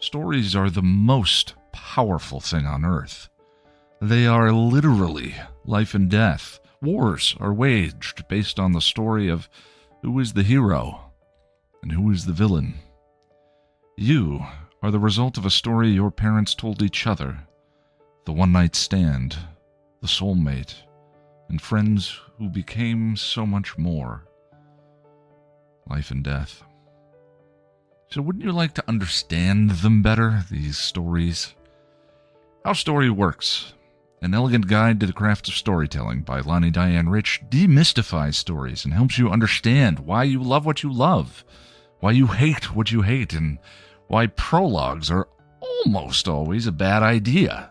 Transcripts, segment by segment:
Stories are the most powerful thing on earth. They are literally life and death. Wars are waged based on the story of who is the hero and who is the villain. You are the result of a story your parents told each other, the one-night stand, the soulmate, and friends who became so much more. Life and death. So wouldn't you like to understand them better, these stories? How Story Works, an elegant guide to the craft of storytelling by Lani Diane Rich, demystifies stories and helps you understand why you love what you love, why you hate what you hate, and why prologues are almost always a bad idea.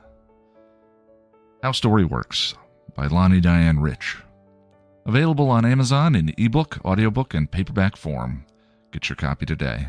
How Story Works by Lani Diane Rich. Available on Amazon in ebook, audiobook, and paperback form. Get your copy today.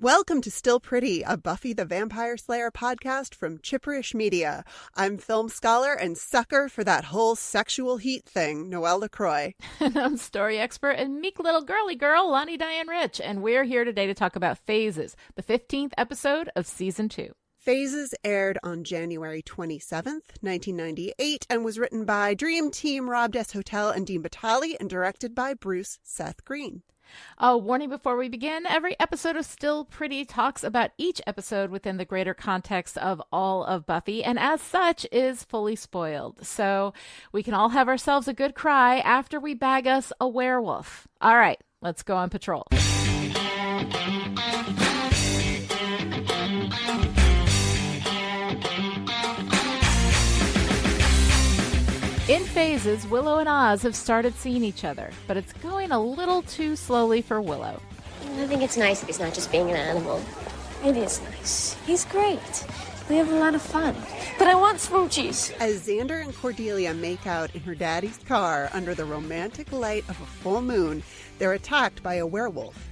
Welcome to Still Pretty, a Buffy the Vampire Slayer podcast from Chipperish Media. I'm film scholar and sucker for that whole sexual heat thing, Noelle LaCroix. And I'm story expert and meek little girly girl, Lani Diane Rich, and we're here today to talk about Phases, the 15th episode of Season 2. Phases aired on January 27th, 1998, and was written by Dream Team Rob Des Hotel and Dean Batali and directed by Bruce Seth Green. A warning before we begin, every episode of Still Pretty talks about each episode within the greater context of all of Buffy, and as such is fully spoiled. So we can all have ourselves a good cry after we bag us a werewolf. All right, let's go on patrol. In Phases, Willow and Oz have started seeing each other, but it's going a little too slowly for Willow. I think it's nice if he's not just being an animal. It is nice. He's great. We have a lot of fun. But I want smoochies. As Xander and Cordelia make out in her daddy's car under the romantic light of a full moon, they're attacked by a werewolf.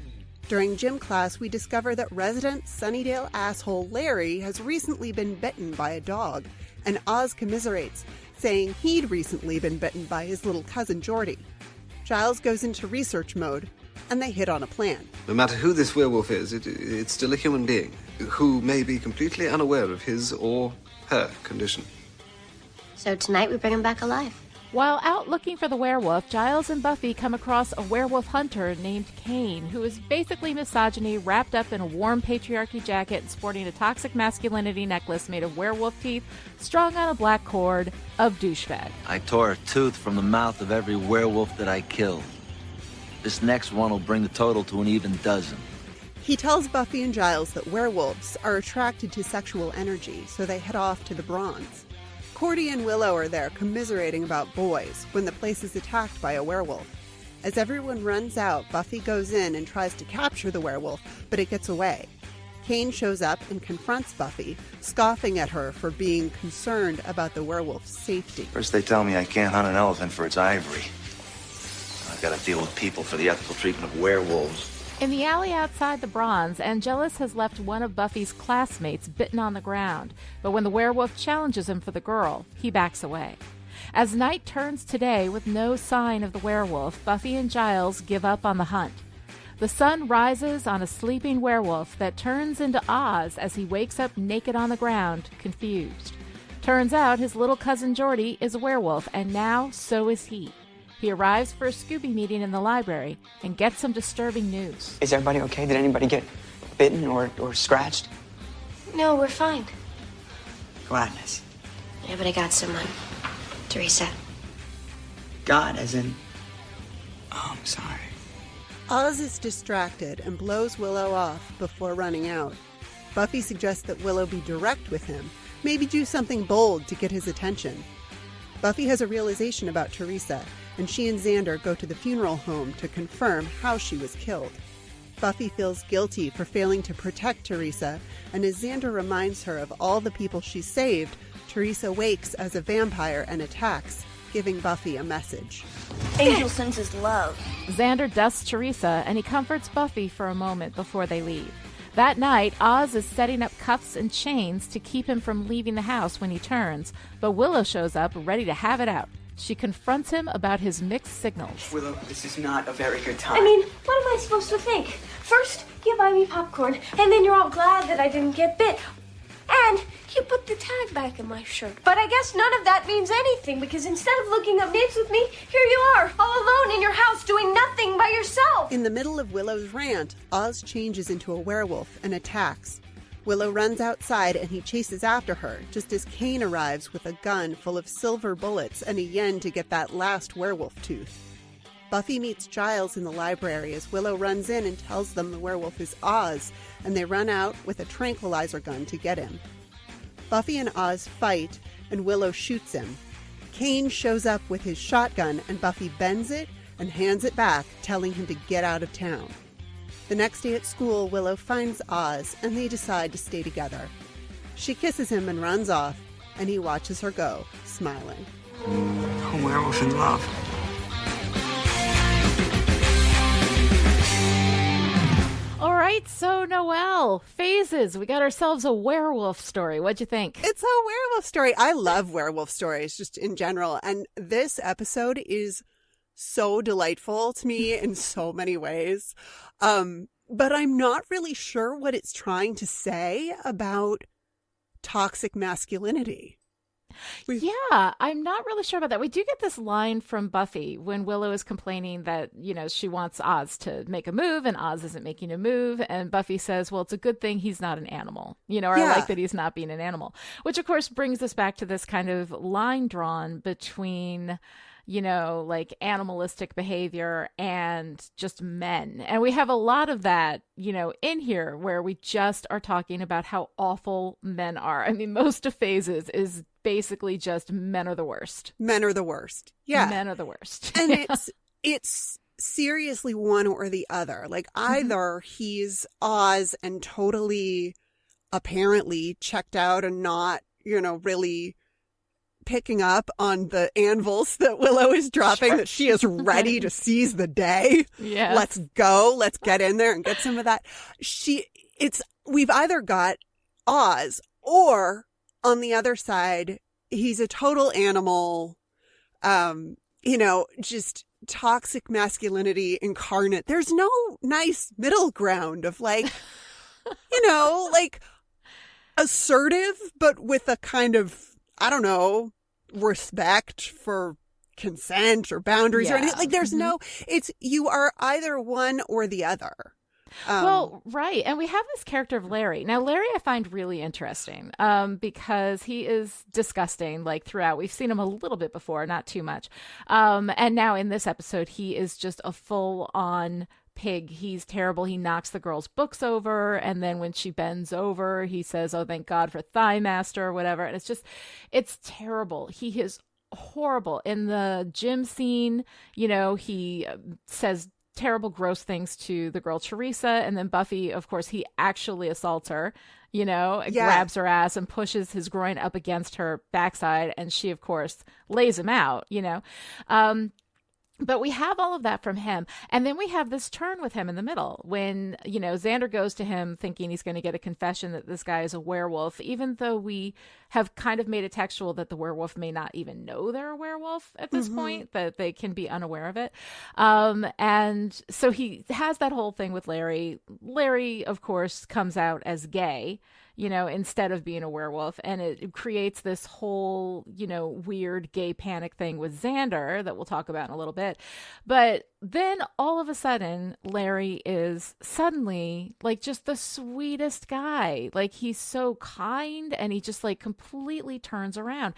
During gym class, we discover that resident Sunnydale asshole Larry has recently been bitten by a dog, and Oz commiserates, saying he'd recently been bitten by his little cousin Jordy. Giles goes into research mode, and they hit on a plan. No matter who this werewolf is, it's still a human being who may be completely unaware of his or her condition. So tonight we bring him back alive. While out looking for the werewolf, Giles and Buffy come across a werewolf hunter named Kane, who is basically misogyny wrapped up in a warm patriarchy jacket and sporting a toxic masculinity necklace made of werewolf teeth strung on a black cord of douchebag. I tore a tooth from the mouth of every werewolf that I killed. This next one will bring the total to an even dozen. He tells Buffy and Giles that werewolves are attracted to sexual energy, so they head off to the Bronze. Cordy and Willow are there commiserating about boys when the place is attacked by a werewolf. As everyone runs out, Buffy goes in and tries to capture the werewolf, but it gets away. Kane shows up and confronts Buffy, scoffing at her for being concerned about the werewolf's safety. First they tell me I can't hunt an elephant for its ivory. I've got to deal with people for the ethical treatment of werewolves. In the alley outside the Bronze, Angelus has left one of Buffy's classmates bitten on the ground, but when the werewolf challenges him for the girl, he backs away. As night turns to day with no sign of the werewolf, Buffy and Giles give up on the hunt. The sun rises on a sleeping werewolf that turns into Oz as he wakes up naked on the ground, confused. Turns out his little cousin Jordy is a werewolf, and now so is he. He arrives for a Scooby meeting in the library and gets some disturbing news. Is everybody okay? Did anybody get bitten or scratched? No, we're fine. Gladness. Yeah, but I got someone. Teresa. God, as in... Oh, I'm sorry. Oz is distracted and blows Willow off before running out. Buffy suggests that Willow be direct with him, maybe do something bold to get his attention. Buffy has a realization about Teresa, and she and Xander go to the funeral home to confirm how she was killed. Buffy feels guilty for failing to protect Teresa, and as Xander reminds her of all the people she saved, Teresa wakes as a vampire and attacks, giving Buffy a message. Angel senses love. Xander dusts Teresa, and he comforts Buffy for a moment before they leave. That night, Oz is setting up cuffs and chains to keep him from leaving the house when he turns, but Willow shows up ready to have it out. She confronts him about his mixed signals. Willow, this is not a very good time. I mean, what am I supposed to think? First, you buy me popcorn, and then you're all glad that I didn't get bit. And you put the tag back in my shirt. But I guess none of that means anything, because instead of looking up names with me, here you are, all alone in your house doing nothing by yourself. In the middle of Willow's rant, Oz changes into a werewolf and attacks. Willow runs outside and he chases after her, just as Kane arrives with a gun full of silver bullets and a yen to get that last werewolf tooth. Buffy meets Giles in the library as Willow runs in and tells them the werewolf is Oz, and they run out with a tranquilizer gun to get him. Buffy and Oz fight, and Willow shoots him. Kane shows up with his shotgun, and Buffy bends it and hands it back, telling him to get out of town. The next day at school, Willow finds Oz, and they decide to stay together. She kisses him and runs off, and he watches her go, smiling. A werewolf in love. All right, so Noelle, phases. We got ourselves a werewolf story. What'd you think? It's a werewolf story. I love werewolf stories just in general. And this episode is so delightful to me in so many ways. But I'm not really sure what it's trying to say about toxic masculinity. Yeah, I'm not really sure about that. We do get this line from Buffy when Willow is complaining that, she wants Oz to make a move and Oz isn't making a move. And Buffy says, well, it's a good thing he's not an animal, or I like that he's not being an animal, which of course brings us back to this kind of line drawn between like animalistic behavior and just men. And we have a lot of that, in here where we just are talking about how awful men are. I mean, most of phases is basically just men are the worst. Men are the worst. Yeah. Men are the worst. And it's seriously one or the other. Like either he's Oz and totally apparently checked out and not, really picking up on the anvils that Willow is dropping, that she is ready to seize the day. Yeah. Let's go. Let's get in there and get some of that. We've either got Oz or on the other side, he's a total animal, just toxic masculinity incarnate. There's no nice middle ground of like assertive, but with a kind of, I don't know, respect for consent or boundaries or anything. Like there's you are either one or the other. Well, right. And we have this character of Larry. Now, Larry I find really interesting because he is disgusting, like throughout. We've seen him a little bit before, not too much. And now in this episode, he is just a full-on pig. He's terrible. He knocks the girl's books over. And then when she bends over, he says, oh, thank God for Thigh Master or whatever. And it's terrible. He is horrible. In the gym scene, he says terrible, gross things to the girl Teresa, and then Buffy, of course, he actually assaults her, grabs her ass and pushes his groin up against her backside, and she, of course, lays him out, But we have all of that from him. And then we have this turn with him in the middle when, Xander goes to him thinking he's going to get a confession that this guy is a werewolf, even though we have kind of made it textual that the werewolf may not even know they're a werewolf at this point, that they can be unaware of it. And so he has that whole thing with Larry. Larry, of course, comes out as gay, instead of being a werewolf. And it creates this whole, weird gay panic thing with Xander that we'll talk about in a little bit. But then all of a sudden, Larry is suddenly like just the sweetest guy. Like he's so kind and he just like completely turns around.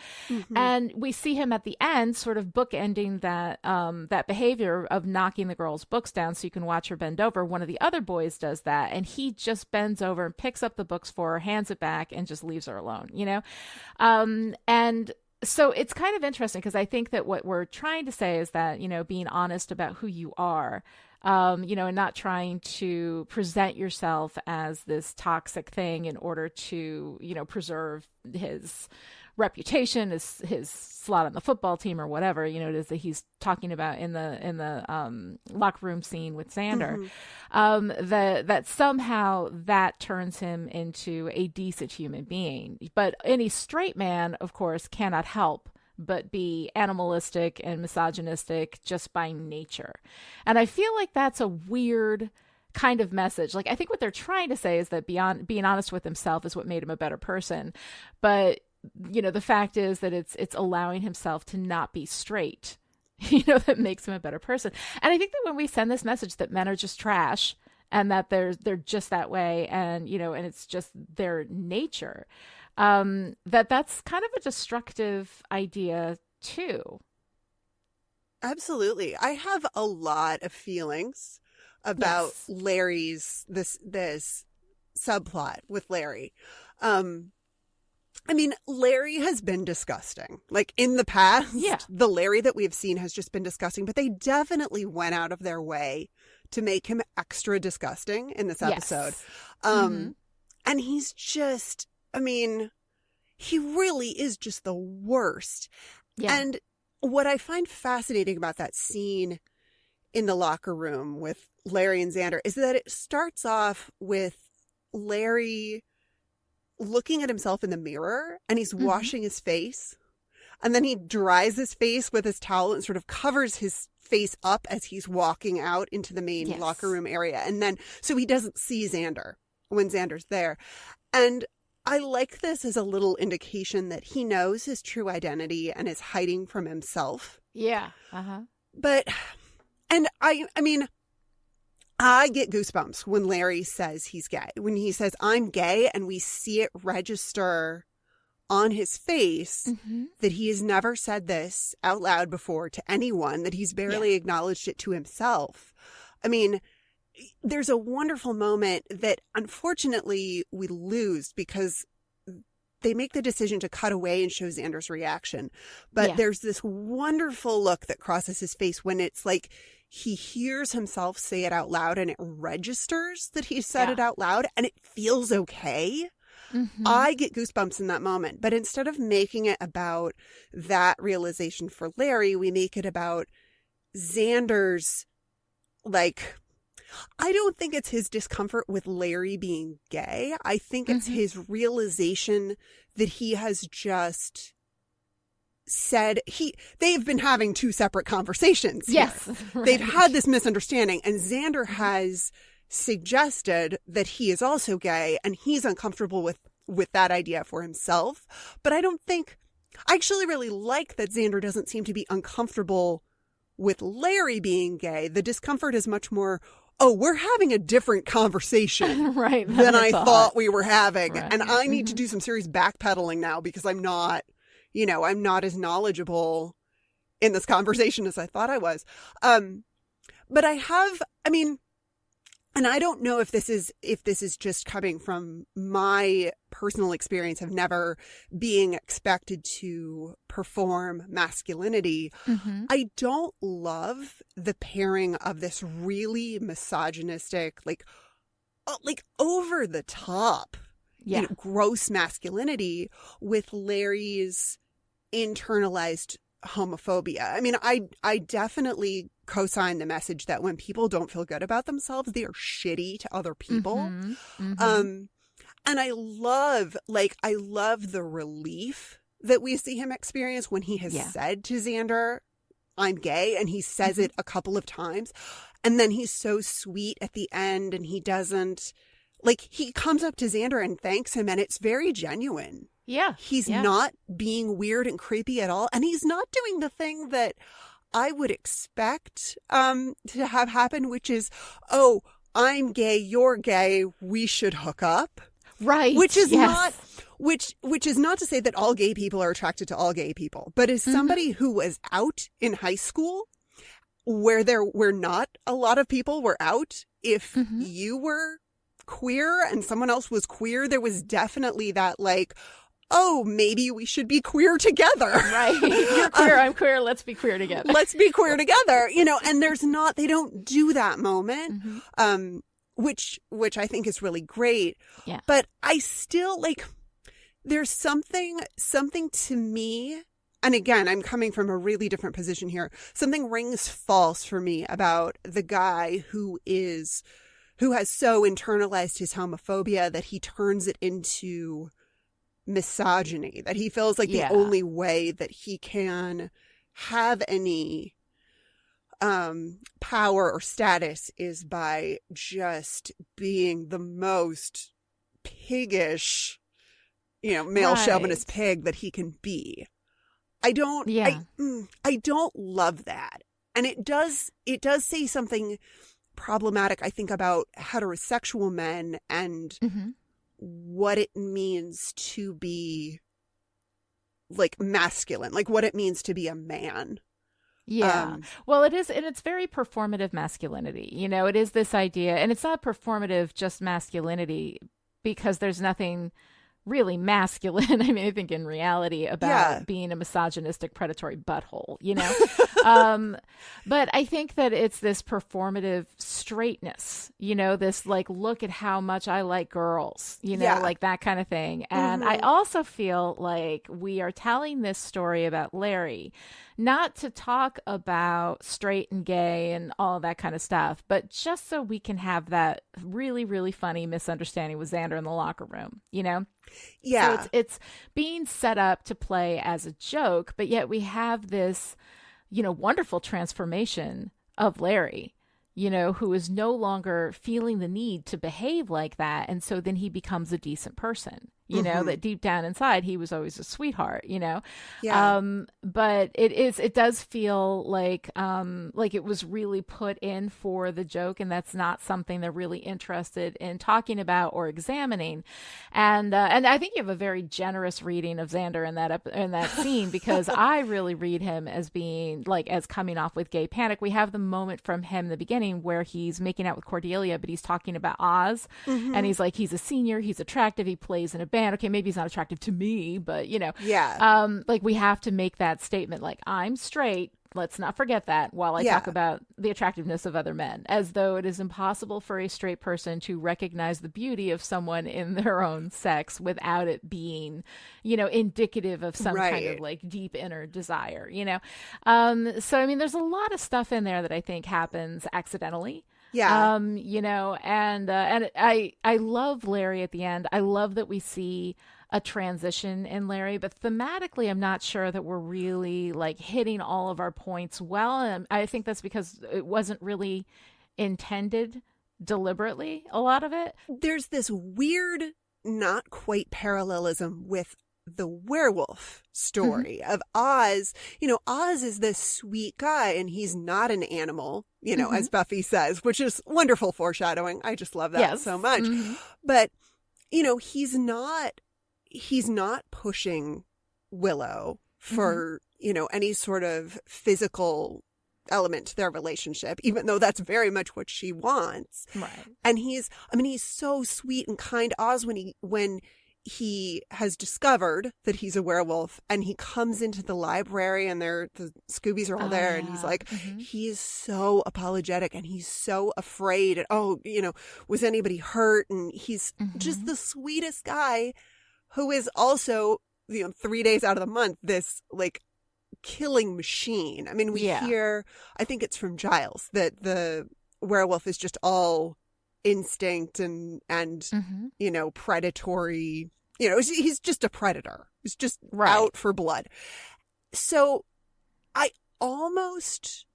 And we see him at the end sort of bookending that behavior of knocking the girl's books down so you can watch her bend over. One of the other boys does that and he just bends over and picks up the books for her, hands it back, and just leaves her alone, and so it's kind of interesting because I think that what we're trying to say is that, being honest about who you are, and not trying to present yourself as this toxic thing in order to, preserve his reputation, his slot on the football team or whatever, it is that he's talking about in the locker room scene with Xander, that somehow that turns him into a decent human being. But any straight man, of course, cannot help but be animalistic and misogynistic just by nature. And I feel like that's a weird kind of message. Like, I think what they're trying to say is that beyond being honest with himself is what made him a better person. But, you know, the fact is that it's allowing himself to not be straight, you know, that makes him a better person. And I think that when we send this message that men are just trash and that they're just that way, and, you know, and it's just their nature, that's kind of a destructive idea too. Absolutely. I have a lot of feelings about Yes. Larry's this subplot with Larry. I mean, Larry has been disgusting. Like, in the past, Yeah. the Larry that we've seen has just been disgusting, but they definitely went out of their way to make him extra disgusting in this episode. Yes. And he's just, I mean, he really is just the worst. Yeah. And what I find fascinating about that scene in the locker room with Larry and Xander is that it starts off with Larry looking at himself in the mirror, and he's washing his face, and then he dries his face with his towel and sort of covers his face up as he's walking out into the main Yes. locker room area. And then, so he doesn't see Xander when Xander's there. And I like this as a little indication that he knows his true identity and is hiding from himself. Yeah. Uh-huh. But, and I mean, I get goosebumps when Larry says he's gay. When he says, I'm gay, and we see it register on his face that he has never said this out loud before to anyone, that he's barely acknowledged it to himself. I mean, there's a wonderful moment that unfortunately we lose because they make the decision to cut away and show Xander's reaction. But there's this wonderful look that crosses his face when it's like he hears himself say it out loud and it registers that he said it out loud and it feels okay. I get goosebumps in that moment. But instead of making it about that realization for Larry, we make it about Xander's, like, I don't think it's his discomfort with Larry being gay. I think it's his realization that he has just said they've been having two separate conversations. Yes. Right. They've had this misunderstanding, and Xander has suggested that he is also gay, and he's uncomfortable with that idea for himself. But I actually really like that Xander doesn't seem to be uncomfortable with Larry being gay. The discomfort is much more, we're having a different conversation right, than I thought we were having. Right. And I need to do some serious backpedaling now because I'm not as knowledgeable in this conversation as I thought I was. But and I don't know if this is just coming from my personal experience of never being expected to perform masculinity. I don't love the pairing of this really misogynistic, like over the top, gross masculinity with Larry's internalized homophobia. I mean, I definitely co-sign the message that when people don't feel good about themselves, they are shitty to other people. And I love the relief that we see him experience when he has said to Xander, I'm gay, and he says it a couple of times. And then he's so sweet at the end, and he doesn't, he comes up to Xander and thanks him, and it's very genuine. Yeah. He's not being weird and creepy at all. And he's not doing the thing that I would expect to have happen, which is, I'm gay, you're gay, we should hook up. Right. Which is not to say that all gay people are attracted to all gay people. But as somebody who was out in high school, where there were not a lot of people were out, if you were queer and someone else was queer, there was definitely that maybe we should be queer together. Right. You're queer, I'm queer, let's be queer together. Let's be queer together, and they don't do that moment, which I think is really great. Yeah. But I still, there's something to me, and again, I'm coming from a really different position here, something rings false for me about the guy who has so internalized his homophobia that he turns it into misogyny, that he feels like the only way that he can have any power or status is by just being the most piggish, male chauvinist pig that he can be. I don't love that. And it does say something problematic, I think, about heterosexual men and what it means to be like masculine, like what it means to be a man. Yeah. Well, it is, and it's very performative masculinity. It is this idea, and it's not performative just masculinity, because there's nothing really masculine, I think, in reality about being a misogynistic predatory butthole, but I think that it's this performative straightness, this like, look at how much I like girls, like that kind of thing. And I also feel like we are telling this story about Larry, not to talk about straight and gay and all that kind of stuff, but just so we can have that really, really funny misunderstanding with Xander in the locker room, Yeah. So it's being set up to play as a joke, but yet we have this, wonderful transformation of Larry, who is no longer feeling the need to behave like that. And so then he becomes a decent person, that deep down inside, he was always a sweetheart, but it does feel like it was really put in for the joke. And that's not something they're really interested in talking about or examining. And I think you have a very generous reading of Xander in that scene, because I really read him as being as coming off with gay panic. We have the moment from him in the beginning where he's making out with Cordelia, but he's talking about Oz, and he's like, he's a senior, he's attractive, he plays in a band. Okay, maybe he's not attractive to me, but we have to make that statement, like, I'm straight, let's not forget that, while I talk about the attractiveness of other men, as though it is impossible for a straight person to recognize the beauty of someone in their own sex without it being, indicative of some kind of deep inner desire, so there's a lot of stuff in there that I think happens accidentally. Yeah. And I love Larry at the end. I love that we see a transition in Larry, but thematically, I'm not sure that we're really hitting all of our points well. And I think that's because it wasn't really intended deliberately, a lot of it. There's this weird, not quite parallelism with the werewolf story of Oz. Oz is this sweet guy, and he's not an animal, as Buffy says, which is wonderful foreshadowing. I just love that so much. But, he's not pushing Willow for, any sort of physical element to their relationship, even though that's very much what she wants. Right. And he's so sweet and kind. Oz, when he has discovered that he's a werewolf, and he comes into the library, and the Scoobies are all there, and he's like, he's so apologetic, and he's so afraid, and was anybody hurt? And he's just the sweetest guy, who is also 3 days out of the month this killing machine. We hear, I think it's from Giles, that the werewolf is just all instinct and predatory. He's just a predator. He's just out for blood. So I almost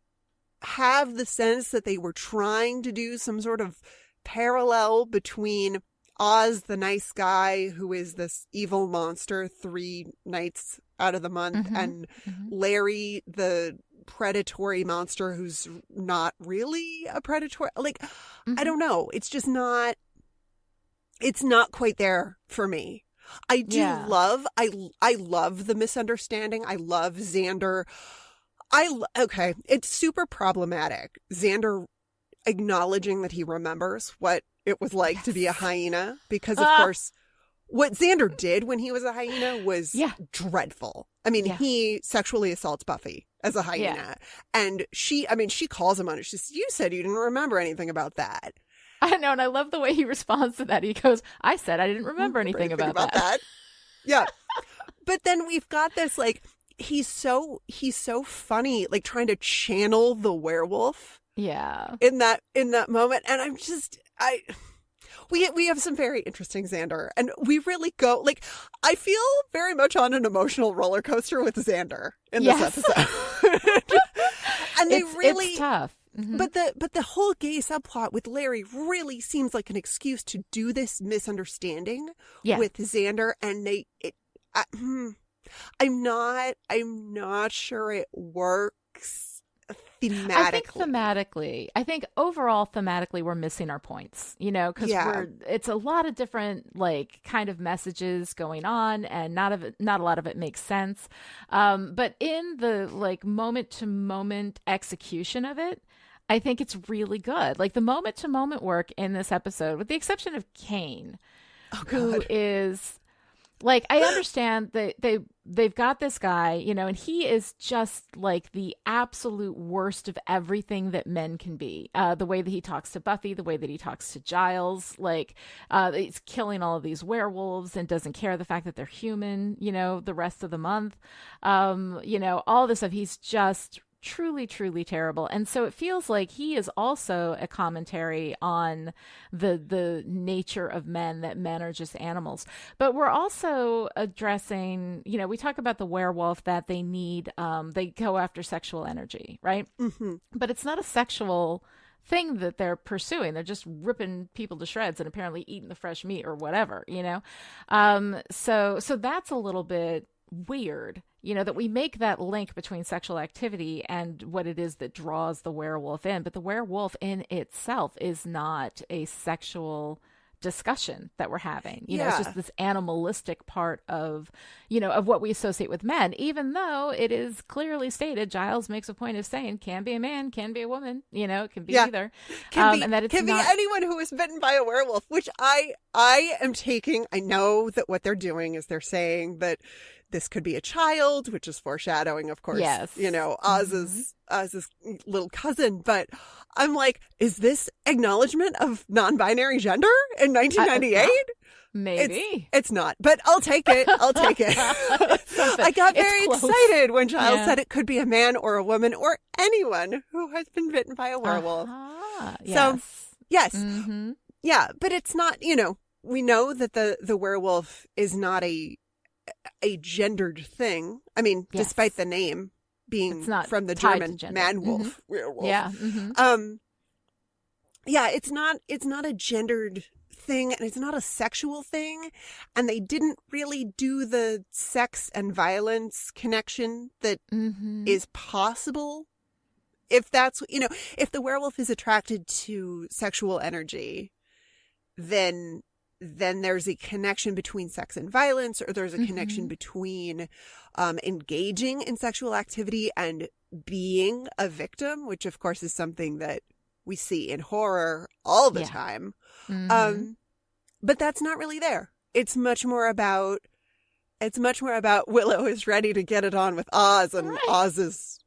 have the sense that they were trying to do some sort of parallel between Oz, the nice guy who is this evil monster 3 nights out of the month, and Larry, the predatory monster who's not really a predator. I don't know. It's just not, it's not quite there for me. I do love, I love the misunderstanding. I love Xander. Okay, it's super problematic. Xander acknowledging that he remembers what it was like to be a hyena, because of course what Xander did when he was a hyena was dreadful. He sexually assaults Buffy as a hyena, and she calls him on it. She says, you said you didn't remember anything about that. I know, and I love the way he responds to that. He goes, I said I didn't remember anything about that. Yeah. But then we've got this, he's so funny, trying to channel the werewolf. Yeah. In that moment. And We have some very interesting Xander, and we really go, like, I feel very much on an emotional roller coaster with Xander in this episode. And they it's tough. Mm-hmm. But the whole gay subplot with Larry really seems like an excuse to do this misunderstanding with Xander, and I'm not sure it works thematically. I think overall thematically we're missing our points, because it's a lot of different like kind of messages going on, and not a lot of it makes sense. But in the like moment to moment execution of it, I think it's really good. Like the moment to moment work in this episode, with the exception of Kane, who is like, I understand that they've got this guy, and he is just like the absolute worst of everything that men can be. The way that he talks to Buffy, the way that he talks to Giles, like he's killing all of these werewolves and doesn't care the fact that they're human, the rest of the month. All this stuff. He's just truly, truly terrible. And so it feels like he is also a commentary on the nature of men, that men are just animals. But we're also addressing, we talk about the werewolf, that they need, they go after sexual energy, right? Mm-hmm. But it's not a sexual thing that they're pursuing. They're just ripping people to shreds and apparently eating the fresh meat or whatever, So that's a little bit weird, that we make that link between sexual activity and what it is that draws the werewolf in. But the werewolf in itself is not a sexual discussion that we're having. It's just this animalistic part of, of what we associate with men, even though it is clearly stated, Giles makes a point of saying, can be a man, can be a woman, it can be either. And that it's be anyone who is bitten by a werewolf, which I am taking. I know that what they're doing is they're saying that this could be a child, which is foreshadowing, of course, Oz's little cousin. But I'm like, is this acknowledgement of non-binary gender in 1998? Maybe. It's not, but I'll take it. I got very excited when Giles said it could be a man or a woman or anyone who has been bitten by a werewolf. Yes. So, yes. Mm-hmm. Yeah, but it's not, we know that the werewolf is not a gendered thing. I mean, despite the name being from the German man-wolf, werewolf. Yeah. Mm-hmm. It's not a gendered thing, and it's not a sexual thing, and they didn't really do the sex and violence connection that is possible. If that's, if the werewolf is attracted to sexual energy, then there's a connection between sex and violence, or there's a connection between engaging in sexual activity and being a victim, which of course is something that we see in horror all the time. But that's not really there. It's much more about Willow is ready to get it on with Oz, and Oz is,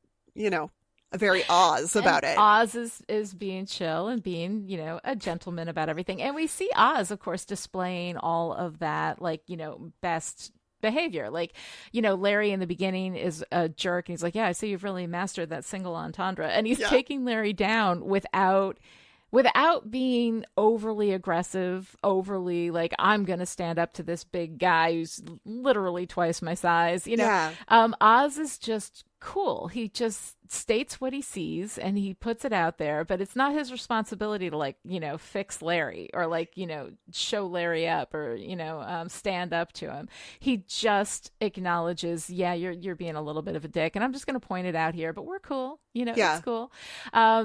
very Oz about it. Oz is being chill and being, a gentleman about everything. And we see Oz, of course, displaying all of that, like, best behavior. Like, Larry in the beginning is a jerk, and he's like, yeah, I see you've really mastered that single entendre. And he's taking Larry down without being overly aggressive, overly like, I'm going to stand up to this big guy who's literally twice my size. Oz is just cool. He just states what he sees and he puts it out there, but it's not his responsibility to like, fix Larry or like, show Larry up or, stand up to him. He just acknowledges, you're being a little bit of a dick, and I'm just going to point it out here, but we're cool. It's cool.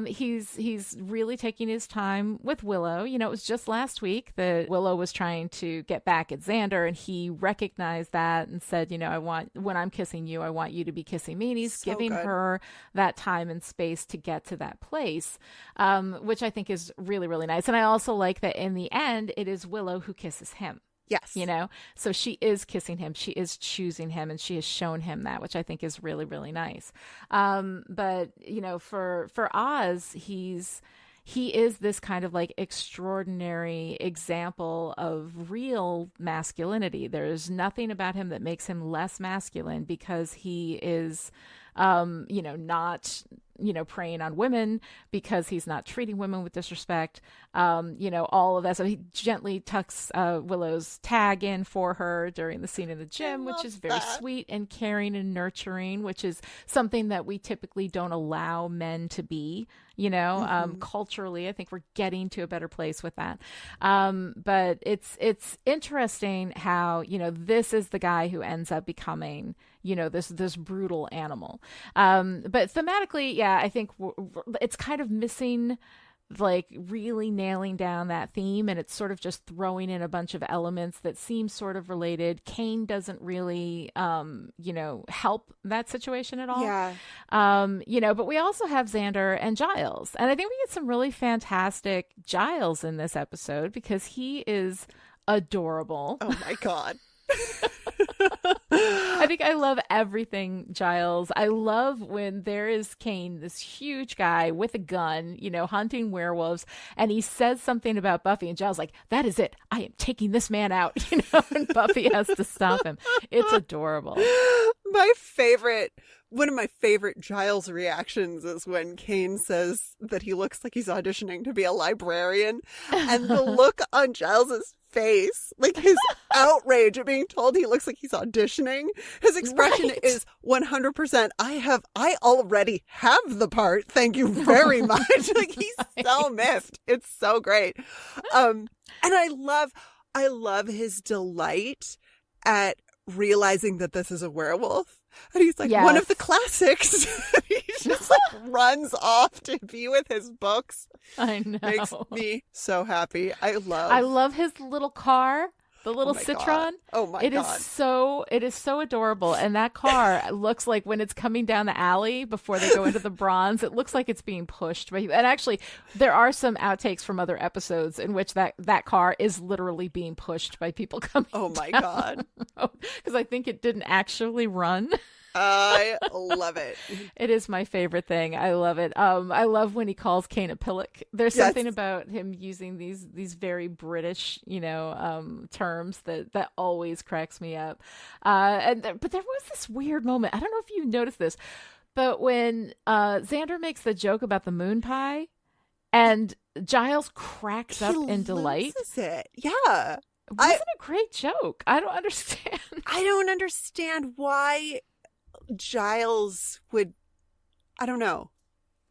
He's really taking his time with Willow. It was just last week that Willow was trying to get back at Xander, and he recognized that and said, when I'm kissing you, I want you to be kissing me. And he's giving her that time and space to get to that place, which I think is really, really nice. And I also like that in the end, it is Willow who kisses him. Yes. So she is kissing him. She is choosing him, and she has shown him that, which I think is really, really nice. But, for Oz, he is this kind of like extraordinary example of real masculinity. There's nothing about him that makes him less masculine because he is, not preying on women because he's not treating women with disrespect. All of that. So he gently tucks Willow's tag in for her during the scene in the gym, which is very sweet and caring and nurturing, which is something that we typically don't allow men to be. Culturally, I think we're getting to a better place with that. But it's interesting how, this is the guy who ends up becoming, this brutal animal. But thematically, yeah, I think it's kind of missing like really nailing down that theme, and it's sort of just throwing in a bunch of elements that seem sort of related. Kane doesn't really help that situation at all. Yeah. But we also have Xander and Giles, and I think we get some really fantastic Giles in this episode because he is adorable. Oh my god. I think I love everything Giles. I love when there is Kane, this huge guy with a gun, hunting werewolves, and he says something about Buffy, and Giles like, that is it. I am taking this man out, and Buffy has to stop him. It's adorable. One of my favorite Giles reactions is when Kane says that he looks like he's auditioning to be a librarian, and the look on Giles's face, like his outrage at being told he looks like he's auditioning. His expression is 100%. I already have the part. Thank you very much. Like he's so miffed. It's so great. And I love his delight at realizing that this is a werewolf. And he's like, one of the classics. He just like runs off to be with his books. I know. Makes me so happy. I love his little car, the little Citron. God. Oh my God. It is so adorable. And that car looks like when it's coming down the alley before they go into the bronze, it looks like it's being pushed. And actually, there are some outtakes from other episodes in which that car is literally being pushed by people coming Oh my down. God. Because I think it didn't actually run. I love it. It is my favorite thing. I love it. I love when he calls Kane a pillock. There's something about him using these very British, terms that always cracks me up. But there was this weird moment. I don't know if you noticed this, but when Xander makes the joke about the moon pie, and Giles cracks up in delight. It. Yeah. It wasn't a great joke. I don't understand. I don't understand why Giles would. I don't know.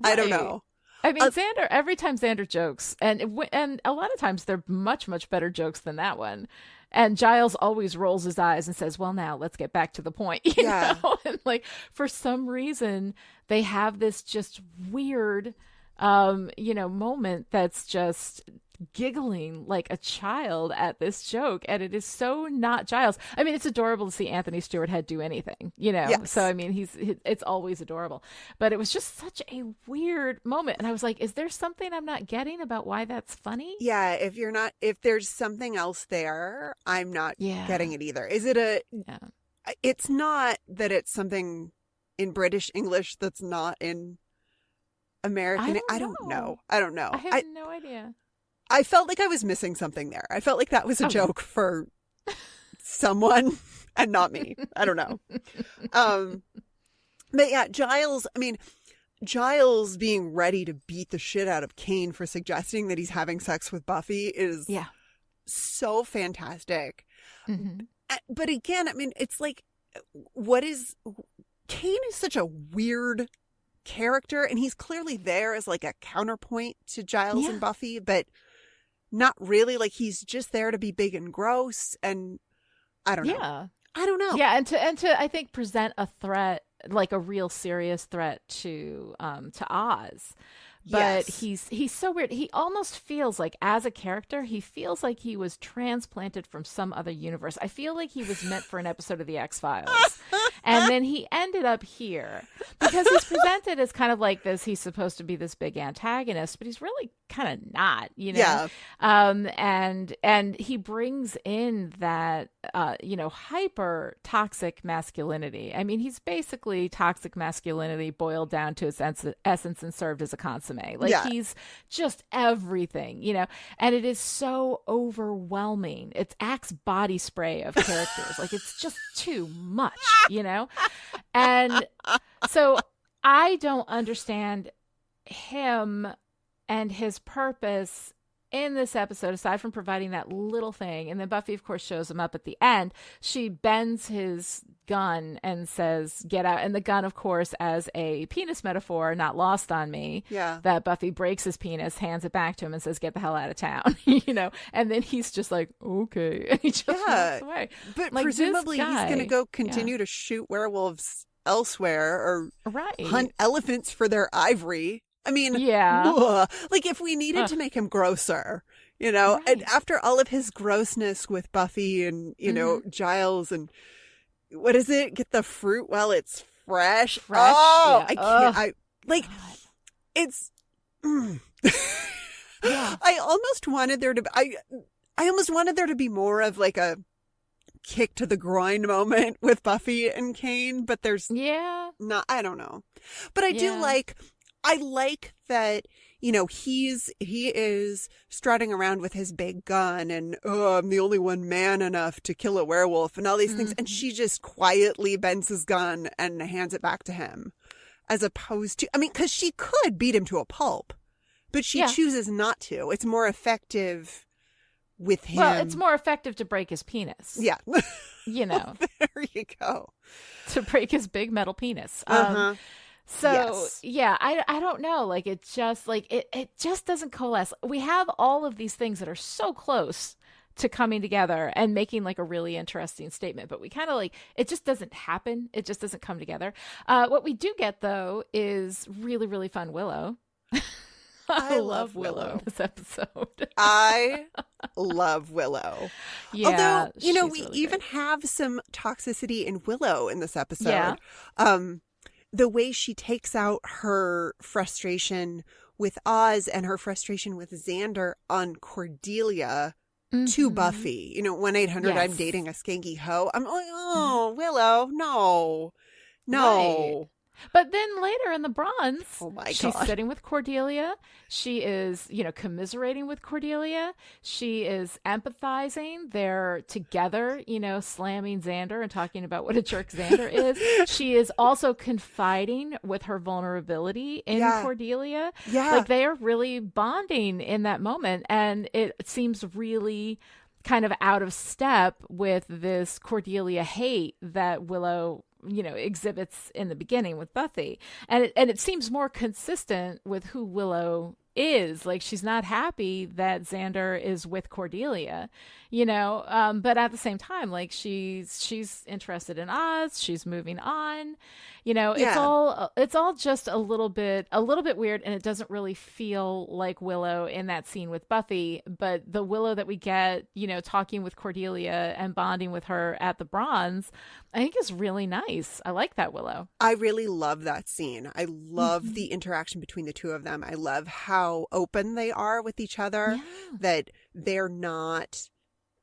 Right. I don't know. I mean, Xander, every time Xander jokes, and a lot of times they're much, much better jokes than that one. And Giles always rolls his eyes and says, well, now let's get back to the point. You know? And like, for some reason, they have this just weird, moment that's just giggling like a child at this joke, and it is so not Giles. I mean, it's adorable to see Anthony Stewart Head do anything, Yes. So I mean, it's always adorable, but it was just such a weird moment, and I was like, is there something I'm not getting about why that's funny? Yeah, if there's something else there, I'm not getting it either. Is it it's not that it's something in British English that's not in American. I don't know. I have no idea. I felt like I was missing something there. I felt like that was a joke for someone and not me. I don't know. But yeah, Giles being ready to beat the shit out of Kane for suggesting that he's having sex with Buffy is so fantastic. Mm-hmm. But again, I mean, it's like, Kane is such a weird character, and he's clearly there as like a counterpoint to Giles and Buffy, but not really. Like, he's just there to be big and gross, and I don't know. I don't know. Yeah, and to I think present a threat, like a real serious threat to Oz. But he's so weird. He almost feels like, as a character, he feels like he was transplanted from some other universe. I feel like he was meant for an episode of The X-Files. And then he ended up here because he's presented as kind of like this. He's supposed to be this big antagonist, but he's really kind of not, Yeah. And he brings in that, hyper toxic masculinity. I mean, he's basically toxic masculinity boiled down to its essence and served as a consomme. Like, he's just everything, and it is so overwhelming. It's Axe body spray of characters. Like, it's just too much, And so I don't understand him and his purpose in this episode, aside from providing that little thing. And then Buffy, of course, shows him up at the end. She bends his gun and says, get out. And the gun, of course, as a penis metaphor, not lost on me. Yeah. That Buffy breaks his penis, hands it back to him and says, get the hell out of town. You know? And then he's just like, okay. And he just walks away. But like, presumably he's going to go continue yeah. to shoot werewolves elsewhere or right. hunt elephants for their ivory. I mean, yeah. Like if we needed to make him grosser, you know, right. and after all of his grossness with Buffy and, you know, Giles and what is it? Get the fruit while it's fresh. Oh, yeah. I can't. I like God. it's. Yeah. I almost wanted there to. I almost wanted there to be more of like a kick to the groin moment with Buffy and Kane, but there's not. I don't know, but I do like. I like that, you know, he is strutting around with his big gun and, oh, I'm the only one man enough to kill a werewolf and all these things. And she just quietly bends his gun and hands it back to him as opposed to, I mean, because she could beat him to a pulp, but she chooses not to. It's more effective with him. Well, it's more effective to break his penis. Yeah. You know. There you go. To break his big metal penis. So I don't know. Like it just it just doesn't coalesce. We have all of these things that are so close to coming together and making like a really interesting statement, but we kind of like it just doesn't happen. It just doesn't come together. What we do get though is really, really fun Willow. I love Willow in this episode. I love Willow. Yeah, although you know we really even great. have some toxicity in Willow in this episode. Yeah. The way she takes out her frustration with Oz and her frustration with Xander on Cordelia to Buffy. You know, 1-800 I'm dating a skanky hoe. I'm like, oh, Willow, no. Right. But then later in the bronze, oh my she's God. sitting with Cordelia. She is, you know, commiserating with Cordelia. She is empathizing. They're together, you know, slamming Xander and talking about what a jerk Xander is. She is also confiding with her vulnerability in Cordelia. Yeah. Like they are really bonding in that moment. And it seems really kind of out of step with this Cordelia hate that Willow, you know, exhibits in the beginning with Buffy. And it seems more consistent with who Willow is. Like she's not happy that Xander is with Cordelia, you know, but at the same time, like she's interested in Oz, she's moving on, you know, it's all just a little bit weird, and it doesn't really feel like Willow in that scene with Buffy. But the Willow that we get, you know, talking with Cordelia and bonding with her at the bronze, I think is really nice. I like that Willow. I really love that scene. I love the interaction between the two of them. I love how open they are with each other, that they're not,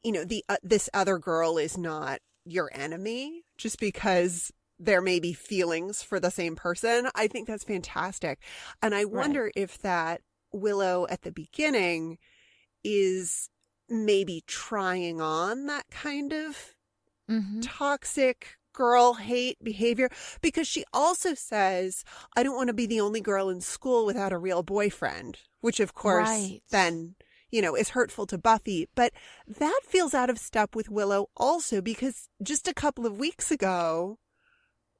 you know, this other girl is not your enemy just because there may be feelings for the same person. I think that's fantastic. And I wonder if that Willow at the beginning is maybe trying on that kind of toxic girl hate behavior, because she also says, I don't want to be the only girl in school without a real boyfriend, which of course then, you know, is hurtful to Buffy. But that feels out of step with Willow also, because just a couple of weeks ago,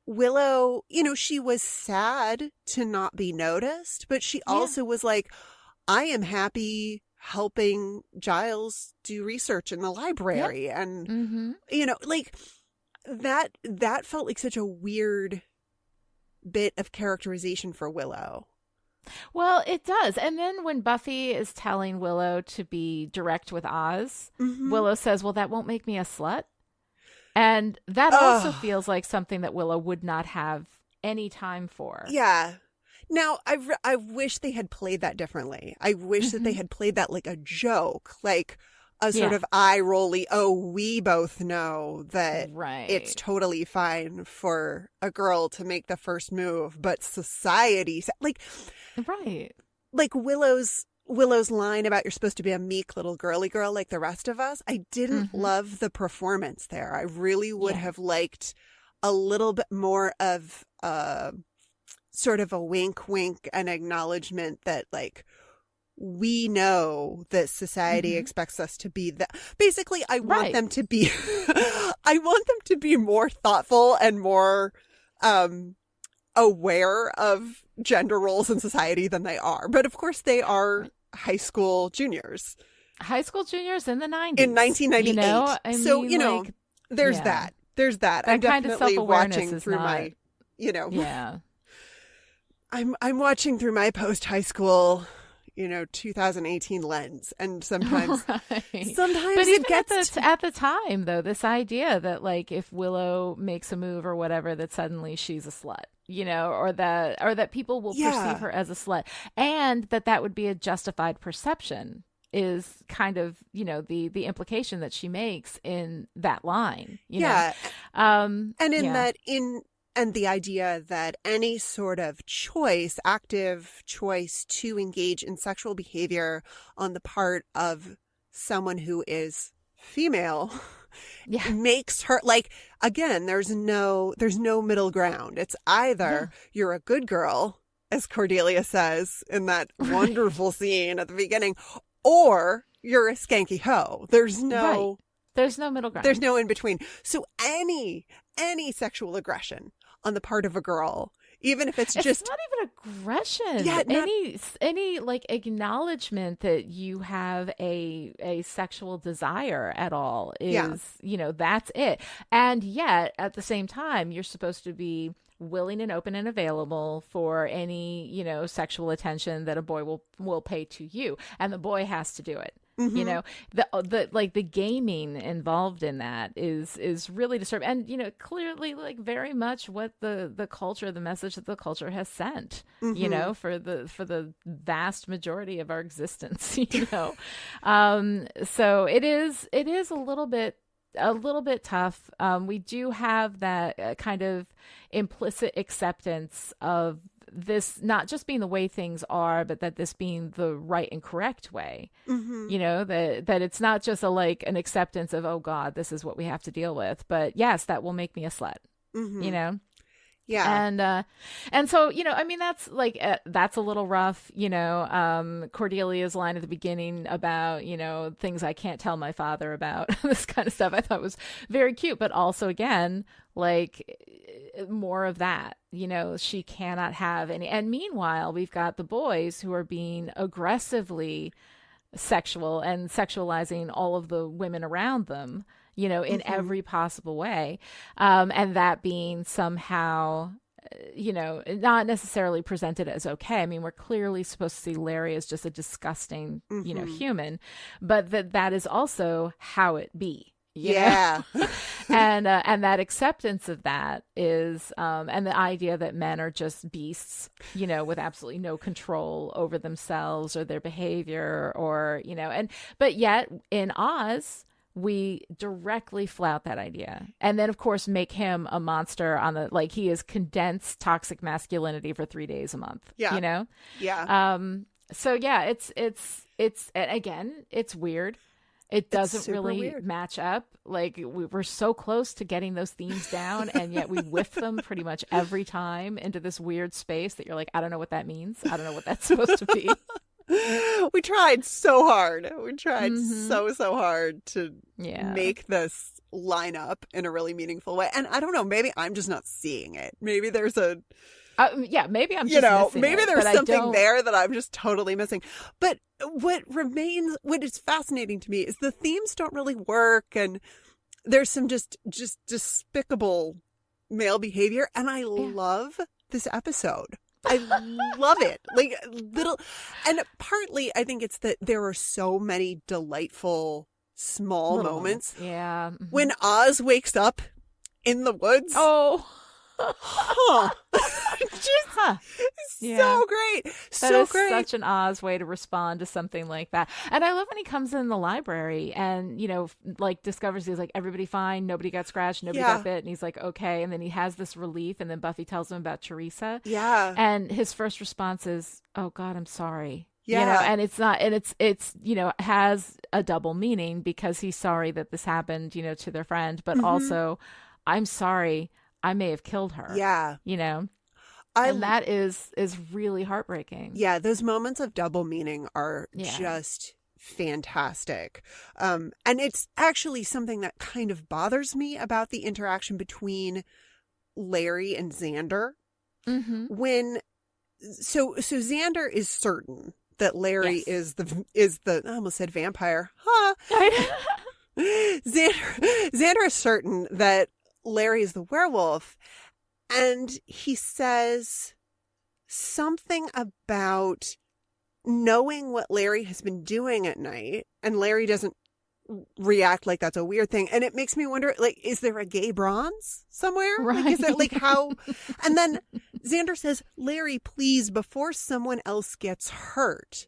Willow, you know, she was sad to not be noticed, but she also was like, I am happy helping Giles do research in the library. And, you know, like that felt like such a weird bit of characterization for Willow. Well, it does. And then when Buffy is telling Willow to be direct with Oz, Willow says, well, that won't make me a slut. And that also feels like something that Willow would not have any time for. Yeah. Now, I wish they had played that differently. I wish that they had played that like a joke, like a sort of eye-rolly, oh, we both know that it's totally fine for a girl to make the first move, but society, like Willow's line about you're supposed to be a meek little girly girl like the rest of us. I didn't love the performance there. I really would have liked a little bit more of sort of a wink, wink, an acknowledgement that, like, we know that society expects us to be that. Basically, I want them to be, I want them to be more thoughtful and more aware of gender roles in society than they are. But of course, they are high school juniors. High school juniors in the 90s. In 1998. You know? I so, mean, you know, like, there's that. There's that. I'm kind of definitely self-awareness watching through my, you know. Yeah. I'm watching through my post-high school, you know, 2018 lens, and sometimes but it gets at the time, though, this idea that, like, if Willow makes a move or whatever, that suddenly she's a slut, you know, or that people will perceive her as a slut, and that would be a justified perception is kind of, you know, the implication that she makes in that line, you know? And and the idea that any sort of choice, active choice to engage in sexual behavior on the part of someone who is female makes her, like, again, there's no middle ground. It's either you're a good girl, as Cordelia says in that wonderful scene at the beginning, or you're a skanky hoe. There's no middle ground. There's no in between. So any sexual aggression on the part of a girl, even if it's just not even aggression. Yeah, any like acknowledgement that you have a sexual desire at all is, you know, that's it. And yet at the same time, you're supposed to be willing and open and available for any, you know, sexual attention that a boy will pay to you, and the boy has to do it. You know, the gaming involved in that is really disturbing, and, you know, clearly, like, very much what the culture, the message that the culture has sent, you know, for the vast majority of our existence, you know. So it is a little bit tough. We do have that kind of implicit acceptance of this not just being the way things are, but that this being the right and correct way. You know, that it's not just an acceptance of, oh God, this is what we have to deal with, but yes, that will make me a slut. You know. Yeah. And so, you know, I mean, that's a little rough, you know. Cordelia's line at the beginning about, you know, things I can't tell my father about, this kind of stuff, I thought was very cute, but also, again, like, more of that, you know, she cannot have any. And meanwhile, we've got the boys who are being aggressively sexual and sexualizing all of the women around them, you know, in every possible way. And that being somehow, you know, not necessarily presented as okay. I mean, we're clearly supposed to see Larry as just a disgusting, you know, human, but that is also how it be. You know? And that acceptance of that is, and the idea that men are just beasts, you know, with absolutely no control over themselves or their behavior, or, you know, but yet in Oz, we directly flout that idea, and then of course make him a monster on the, like, he is condensed toxic masculinity for 3 days a month. You know. So yeah, it's again, it's weird. It doesn't really match up. Like, we're so close to getting those themes down, and yet we whiff them pretty much every time into this weird space that you're like, I don't know what that means. I don't know what that's supposed to be. We tried so hard. We tried so hard to make this line up in a really meaningful way. And I don't know, maybe I'm just not seeing it. Maybe there's maybe I'm just, you know, missing maybe it, there's something there that I'm just totally missing. But what is fascinating to me is the themes don't really work, and there's some just despicable male behavior, and I love this episode. I love it. Like, and partly I think it's that there are so many delightful small moments. Yeah. When Oz wakes up in the woods. Oh. So great. That is such an Oz way to respond to something like that. And I love when he comes in the library and, you know, like, discovers, he's like, everybody fine, nobody got scratched, nobody got bit, and he's like, okay, and then he has this relief, and then Buffy tells him about Teresa. And his first response is, oh God, I'm sorry. You know, and it's not, and it's, you know, has a double meaning, because he's sorry that this happened, you know, to their friend, but also, I'm sorry, I may have killed her. You know? And that is really heartbreaking. Yeah, those moments of double meaning are just fantastic. And it's actually something that kind of bothers me about the interaction between Larry and Xander. Mm-hmm. So Xander is certain that Larry is the I almost said vampire. Huh. Xander is certain that Larry is the werewolf, and he says something about knowing what Larry has been doing at night, and Larry doesn't react like that's a weird thing. And it makes me wonder, like, is there a gay bronze somewhere? Right. Like, is there, like, how? And then Xander says, Larry, please, before someone else gets hurt.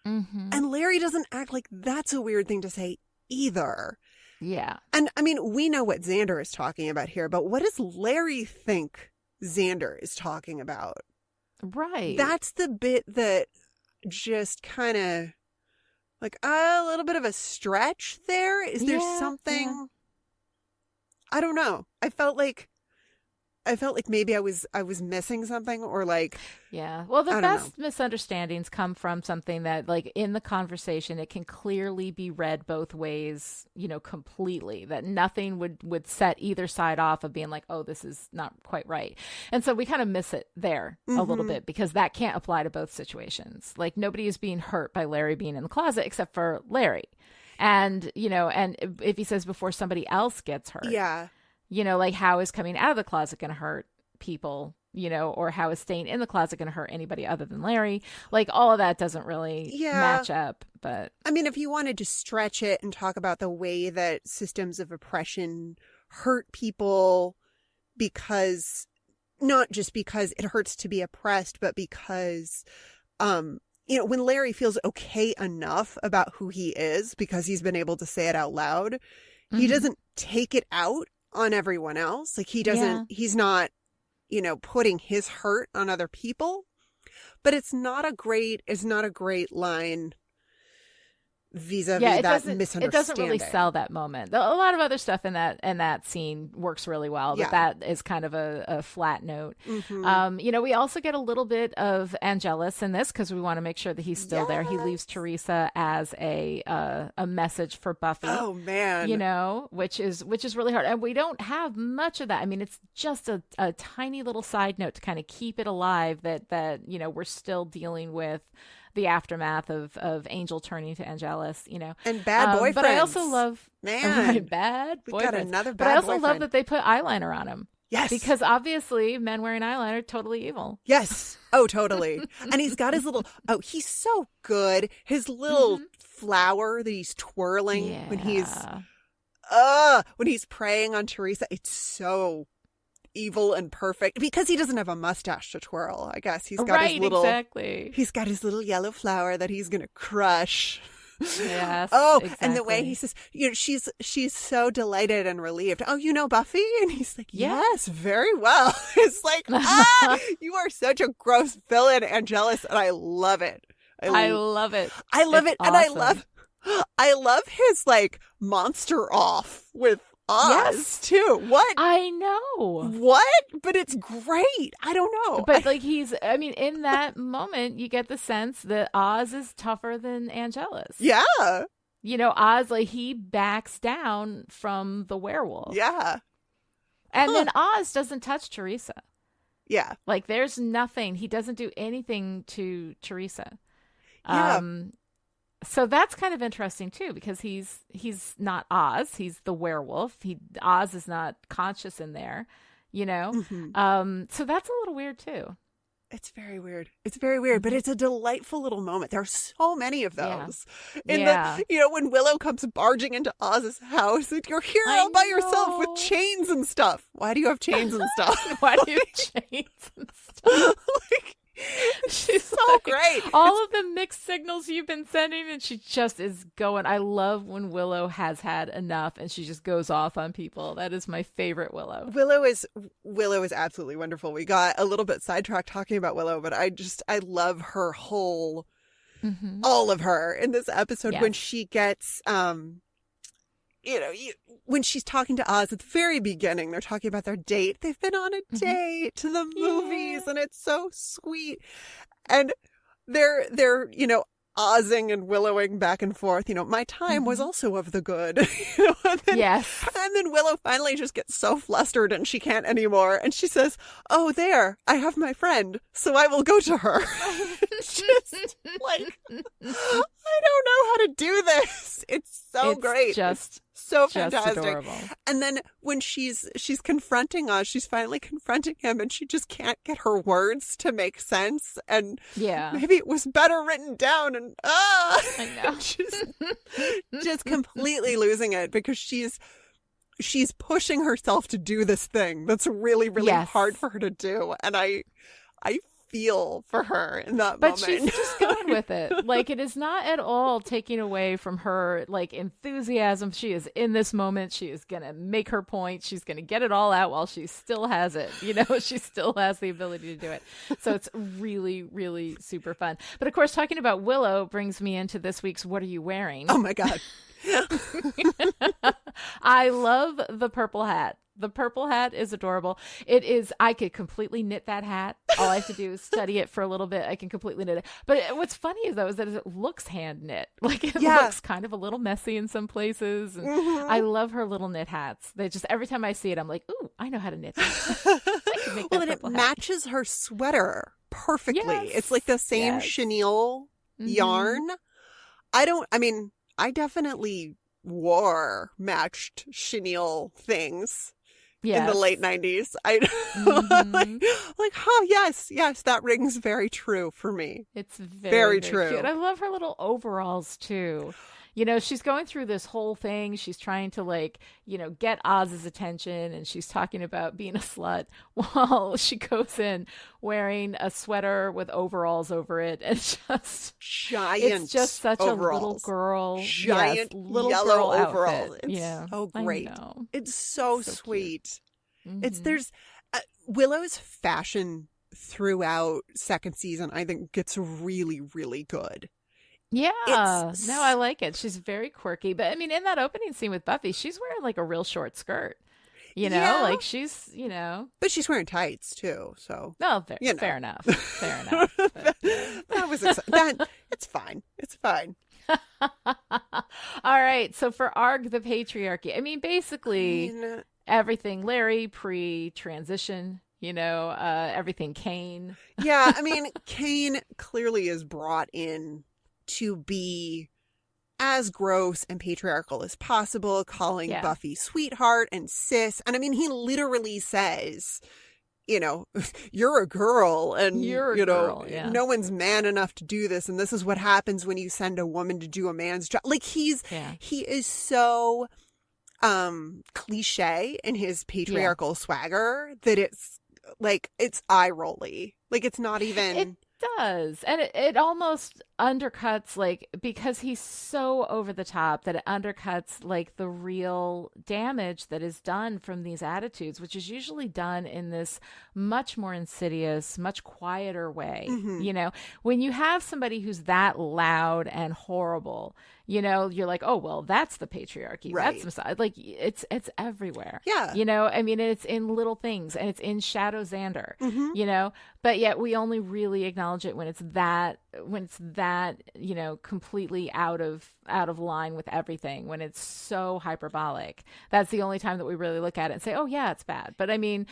Mm-hmm. And Larry doesn't act like that's a weird thing to say either. Yeah. And I mean, we know what Xander is talking about here, but what does Larry think Xander is talking about? Right. That's the bit that just kind of, like, a little bit of a stretch there. Is there something? Yeah. I don't know. I felt like maybe I was missing something, or like, yeah. Well, the best misunderstandings come from something that, like, in the conversation, it can clearly be read both ways, you know, completely, that nothing would set either side off of being like, oh, this is not quite right. And so we kind of miss it there a little bit, because that can't apply to both situations. Like, nobody is being hurt by Larry being in the closet except for Larry. And, you know, and if he says before somebody else gets hurt. Yeah. You know, like, how is coming out of the closet going to hurt people, you know, or how is staying in the closet going to hurt anybody other than Larry? Like, all of that doesn't really match up. But I mean, if you wanted to stretch it and talk about the way that systems of oppression hurt people, because not just because it hurts to be oppressed, but because, you know, when Larry feels okay enough about who he is because he's been able to say it out loud, he doesn't take it out on everyone else. Like, he doesn't, he's not, you know, putting his hurt on other people. But it's not a great line vis-a-vis that misunderstanding. It doesn't really sell that moment. A lot of other stuff in that scene works really well, but that is kind of a flat note. Mm-hmm. You know, we also get a little bit of Angelus in this, because we want to make sure that he's still there. He leaves Teresa as a message for Buffy. Oh man, you know, which is really hard, and we don't have much of that. I mean, it's just a tiny little side note to kind of keep it alive that you know, we're still dealing with the aftermath of Angel turning to Angelus, you know, and bad boyfriends. But I also love bad boyfriends. We got another bad But I also boyfriend. love that they put eyeliner on him. Yes, because obviously men wearing eyeliner are totally evil. Yes, oh totally. And he's got his little. Oh, he's so good. His little flower that he's twirling when he's praying on Teresa. It's so evil and perfect, because he doesn't have a mustache to twirl. I guess he's got his little he's got his little yellow flower that he's gonna crush. Yes. Exactly. And the way he says, you know, she's so delighted and relieved. Oh, you know Buffy? And he's like, yes, very well. It's like, you are such a gross villain, Angelus, and I love it. I love it. I love it, awesome. And I love his like monster off with Oz too. What? I know. What? But it's great. I don't know. But like, I mean, in that moment, you get the sense that Oz is tougher than Angelus. Yeah. You know, Oz, like, he backs down from the werewolf. Yeah. And then Oz doesn't touch Teresa. Yeah. Like, there's nothing. He doesn't do anything to Teresa. Yeah. So that's kind of interesting too, because he's not Oz. He's the werewolf. Oz is not conscious in there, you know? Mm-hmm. So that's a little weird too. It's very weird. It's very weird, but it's a delightful little moment. There are so many of those. The, you know, when Willow comes barging into Oz's house, and you're here all by yourself with chains and stuff. Why do you have chains and stuff? Why do you have chains and stuff? Like, she's so great. All of the mixed signals you've been sending, and she just is going. I love when Willow has had enough and she just goes off on people. That is my favorite Willow. Willow is absolutely wonderful. We got a little bit sidetracked talking about Willow, but I love her whole, all of her in this episode when she gets when she's talking to Oz at the very beginning, they're talking about their date. They've been on a date to the movies, and it's so sweet. And they're Ozzing and willowing back and forth. My time was also of the good. Yes. And then Willow finally just gets so flustered and she can't anymore. And she says, "Oh, there, I have my friend, so I will go to her." Just like, I don't know how to do this. It's great. Just so just fantastic. adorable. And then when she's confronting Oz, she's finally confronting him, and she just can't get her words to make sense. And maybe it was better written down. And I know. just completely losing it, because she's pushing herself to do this thing that's really, really hard for her to do. And I feel for her in that moment. But she's just going with it. Like, it is not at all taking away from her, like, enthusiasm. She is in this moment. She is going to make her point. She's going to get it all out while she still has it. She still has the ability to do it. So it's really, really super fun. But of course, talking about Willow brings me into this week's What Are You Wearing? Oh my God. I love the purple hat. The purple hat is adorable. It is, I could completely knit that hat. All I have to do is study it for a little bit. I can completely knit it. But what's funny is that it looks hand knit. Like, it looks kind of a little messy in some places. And I love her little knit hats. They just, every time I see it, I'm like, ooh, I know how to knit that. I can make that and it hat. matches her sweater perfectly. Yes. It's like the same chenille yarn. I definitely wore matched chenille things in the late 90s. Yes, that rings very true for me. It's very true. Cute. I love her little overalls too. She's going through this whole thing. She's trying to get Oz's attention, and she's talking about being a slut while she goes in wearing a sweater with overalls over it. And it's just such overalls. A little girl. Giant little yellow girl overalls. Outfit. It's so great. It's so sweet. Mm-hmm. There's Willow's fashion throughout second season, I think, gets really, really good. Yeah, no, I like it. She's very quirky. But I mean, in that opening scene with Buffy, she's wearing like a real short skirt. Like she's, But she's wearing tights too. So, fair enough. Fair enough. But, that was exciting. It's fine. It's fine. All right. So for Arg, the patriarchy, I mean, basically everything Larry pre-transition. Everything Kane. Yeah, I mean, Kane clearly is brought in to be as gross and patriarchal as possible, calling Buffy sweetheart and sis. And I mean, he literally says, you're a girl, and girl, no one's man enough to do this, and this is what happens when you send a woman to do a man's job. Like, he is so cliche in his patriarchal swagger that it's eye rolly. Like, it's not even. It does. And it almost undercuts, because he's so over the top, that it undercuts the real damage that is done from these attitudes, which is usually done in this much more insidious, much quieter way. When you have somebody who's that loud and horrible, you're like, oh, well, that's the patriarchy. Right. That's misogyny. It's everywhere. Yeah. I mean, it's in little things, and it's in Shadow Xander, but yet we only really acknowledge it when it's that, completely out of line with everything, when it's so hyperbolic. That's the only time that we really look at it and say, oh yeah, it's bad. But I mean,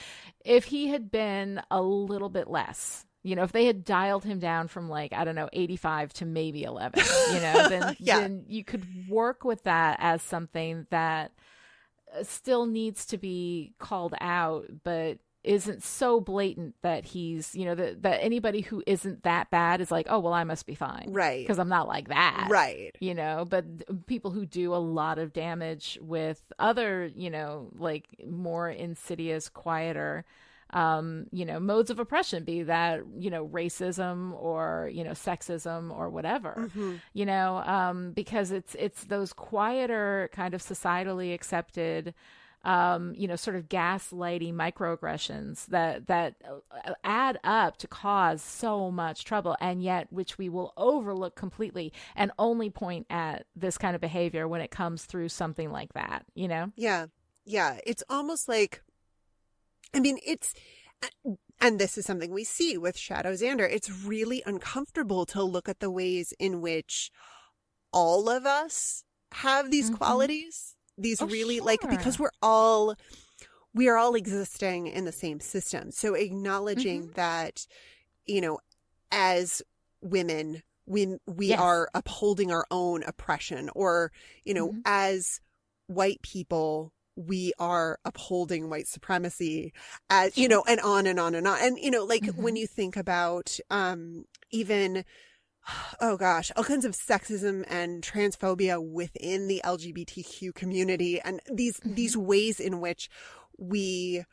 if he had been a little bit less, if they had dialed him down from 85 to maybe 11, then you could work with that as something that still needs to be called out, but isn't so blatant that he's, that anybody who isn't that bad is like, oh, well, I must be fine. Right. Because I'm not like that. Right. But people who do a lot of damage with other, more insidious, quieter, modes of oppression, be that, racism or, sexism or whatever, because it's those quieter kind of societally accepted sort of gaslighty microaggressions that add up to cause so much trouble, and yet which we will overlook completely and only point at this kind of behavior when it comes through something like that, Yeah. It's almost like, I mean, and this is something we see with Shadow Xander. It's really uncomfortable to look at the ways in which all of us have these qualities. These really because we are all existing in the same system. So acknowledging that, as women, we are upholding our own oppression, or, as white people, we are upholding white supremacy, as, and on and on and on. And, when you think about, even, oh gosh, all kinds of sexism and transphobia within the LGBTQ community, and these ways in which we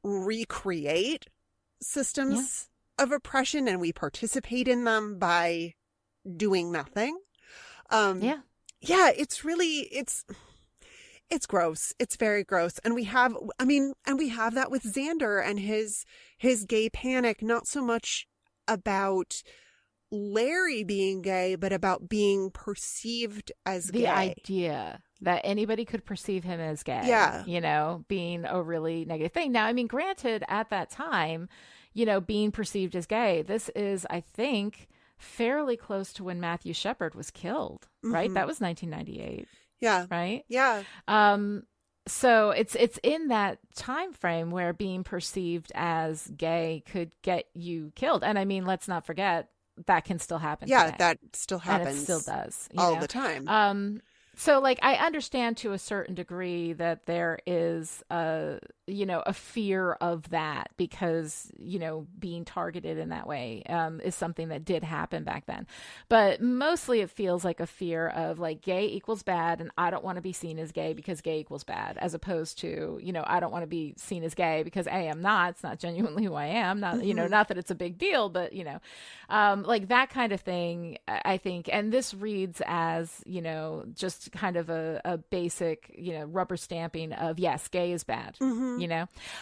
recreate systems of oppression and we participate in them by doing nothing. It's gross. It's very gross. And we have that with Xander and his gay panic, not so much about Larry being gay, but about being perceived as gay. The idea that anybody could perceive him as gay, being a really negative thing. Now, I mean, granted, at that time, being perceived as gay, this is, I think, fairly close to when Matthew Shepard was killed, right? That was 1998. Yeah. Right? Yeah. So it's in that time frame where being perceived as gay could get you killed. And I mean, let's not forget, that can still happen today. That still happens. And it still does. All the time. So I understand to a certain degree that there is a fear of that because, being targeted in that way is something that did happen back then. But mostly it feels like a fear of gay equals bad, and I don't want to be seen as gay because gay equals bad, as opposed to, I don't want to be seen as gay because I'm not. It's not genuinely who I am. Not, not that it's a big deal, but, that kind of thing, I think. And this reads as, just kind of a basic, rubber stamping of, yes, gay is bad,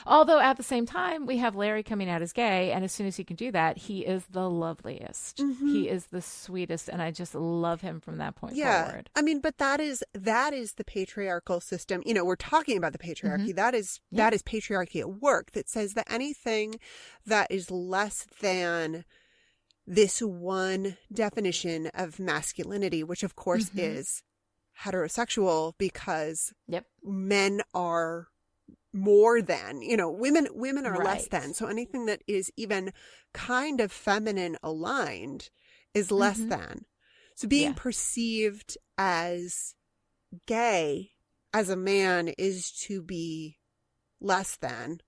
although at the same time we have Larry coming out as gay, and as soon as he can do that, he is the loveliest. He is the sweetest, and I just love him from that point forward. I mean, but that is the patriarchal system. We're talking about the patriarchy. That is patriarchy at work, that says that anything that is less than this one definition of masculinity, which of course is heterosexual, because men are more than, women are less than. So anything that is even kind of feminine aligned is less than. So being perceived as gay as a man is to be less than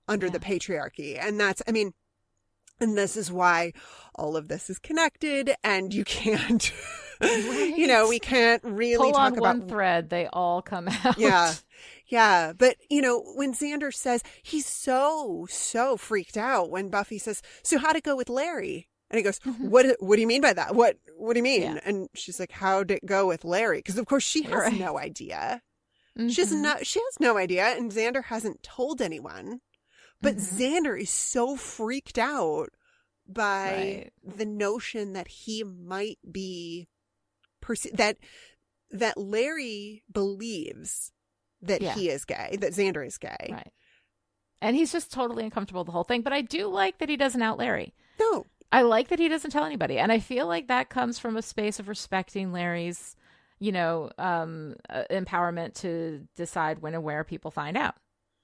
under the patriarchy. And that's, and this is why all of this is connected, and you can't, we can't really pull talk on about one thread. They all come out. Yeah. But, when Xander says, he's so freaked out when Buffy says, so how'd it go with Larry? And he goes, what do you mean by that? What do you mean? Yeah. And she's like, how'd it go with Larry? Because of course she has no idea. She has no idea. And Xander hasn't told anyone. But Xander is so freaked out by the notion that he might be that Larry believes that he is gay, that Xander is gay. Right. And he's just totally uncomfortable with the whole thing. But I do like that he doesn't out Larry. No. I like that he doesn't tell anybody. And I feel like that comes from a space of respecting Larry's, empowerment to decide when and where people find out.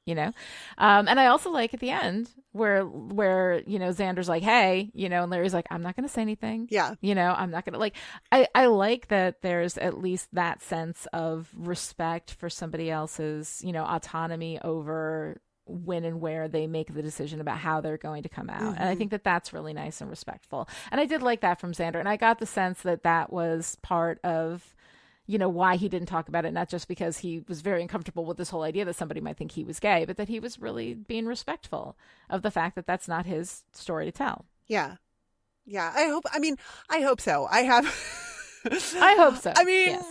And I also like at the end where Xander's like, hey, and Larry's like, I'm not going to say anything. Yeah. I'm not going to I like that there's at least that sense of respect for somebody else's, autonomy over when and where they make the decision about how they're going to come out. And I think that that's really nice and respectful. And I did like that from Xander. And I got the sense that that was part of, why he didn't talk about it, not just because he was very uncomfortable with this whole idea that somebody might think he was gay, but that he was really being respectful of the fact that that's not his story to tell. Yeah. Yeah. I hope so. I hope so. Yes.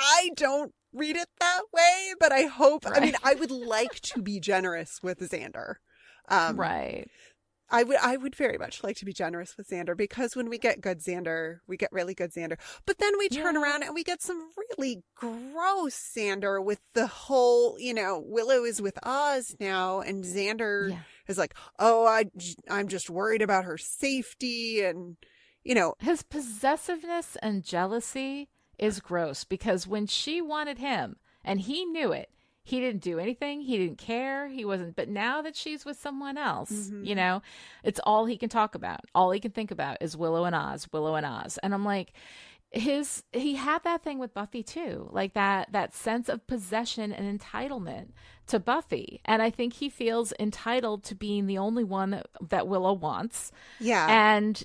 I don't read it that way, but I hope, I mean, I would like to be generous with Xander. Right. I would very much like to be generous with Xander, because when we get good Xander, we get really good Xander. But then we turn around and we get some really gross Xander with the whole, Willow is with Oz now, and Xander is like, oh, I'm just worried about her safety. And, his possessiveness and jealousy is gross, because when she wanted him and he knew it, he didn't do anything. He didn't care. He wasn't. But now that she's with someone else, it's all he can talk about. All he can think about is Willow and Oz, Willow and Oz. And I'm like, he had that thing with Buffy too, like that sense of possession and entitlement to Buffy. And I think he feels entitled to being the only one that Willow wants. Yeah. And,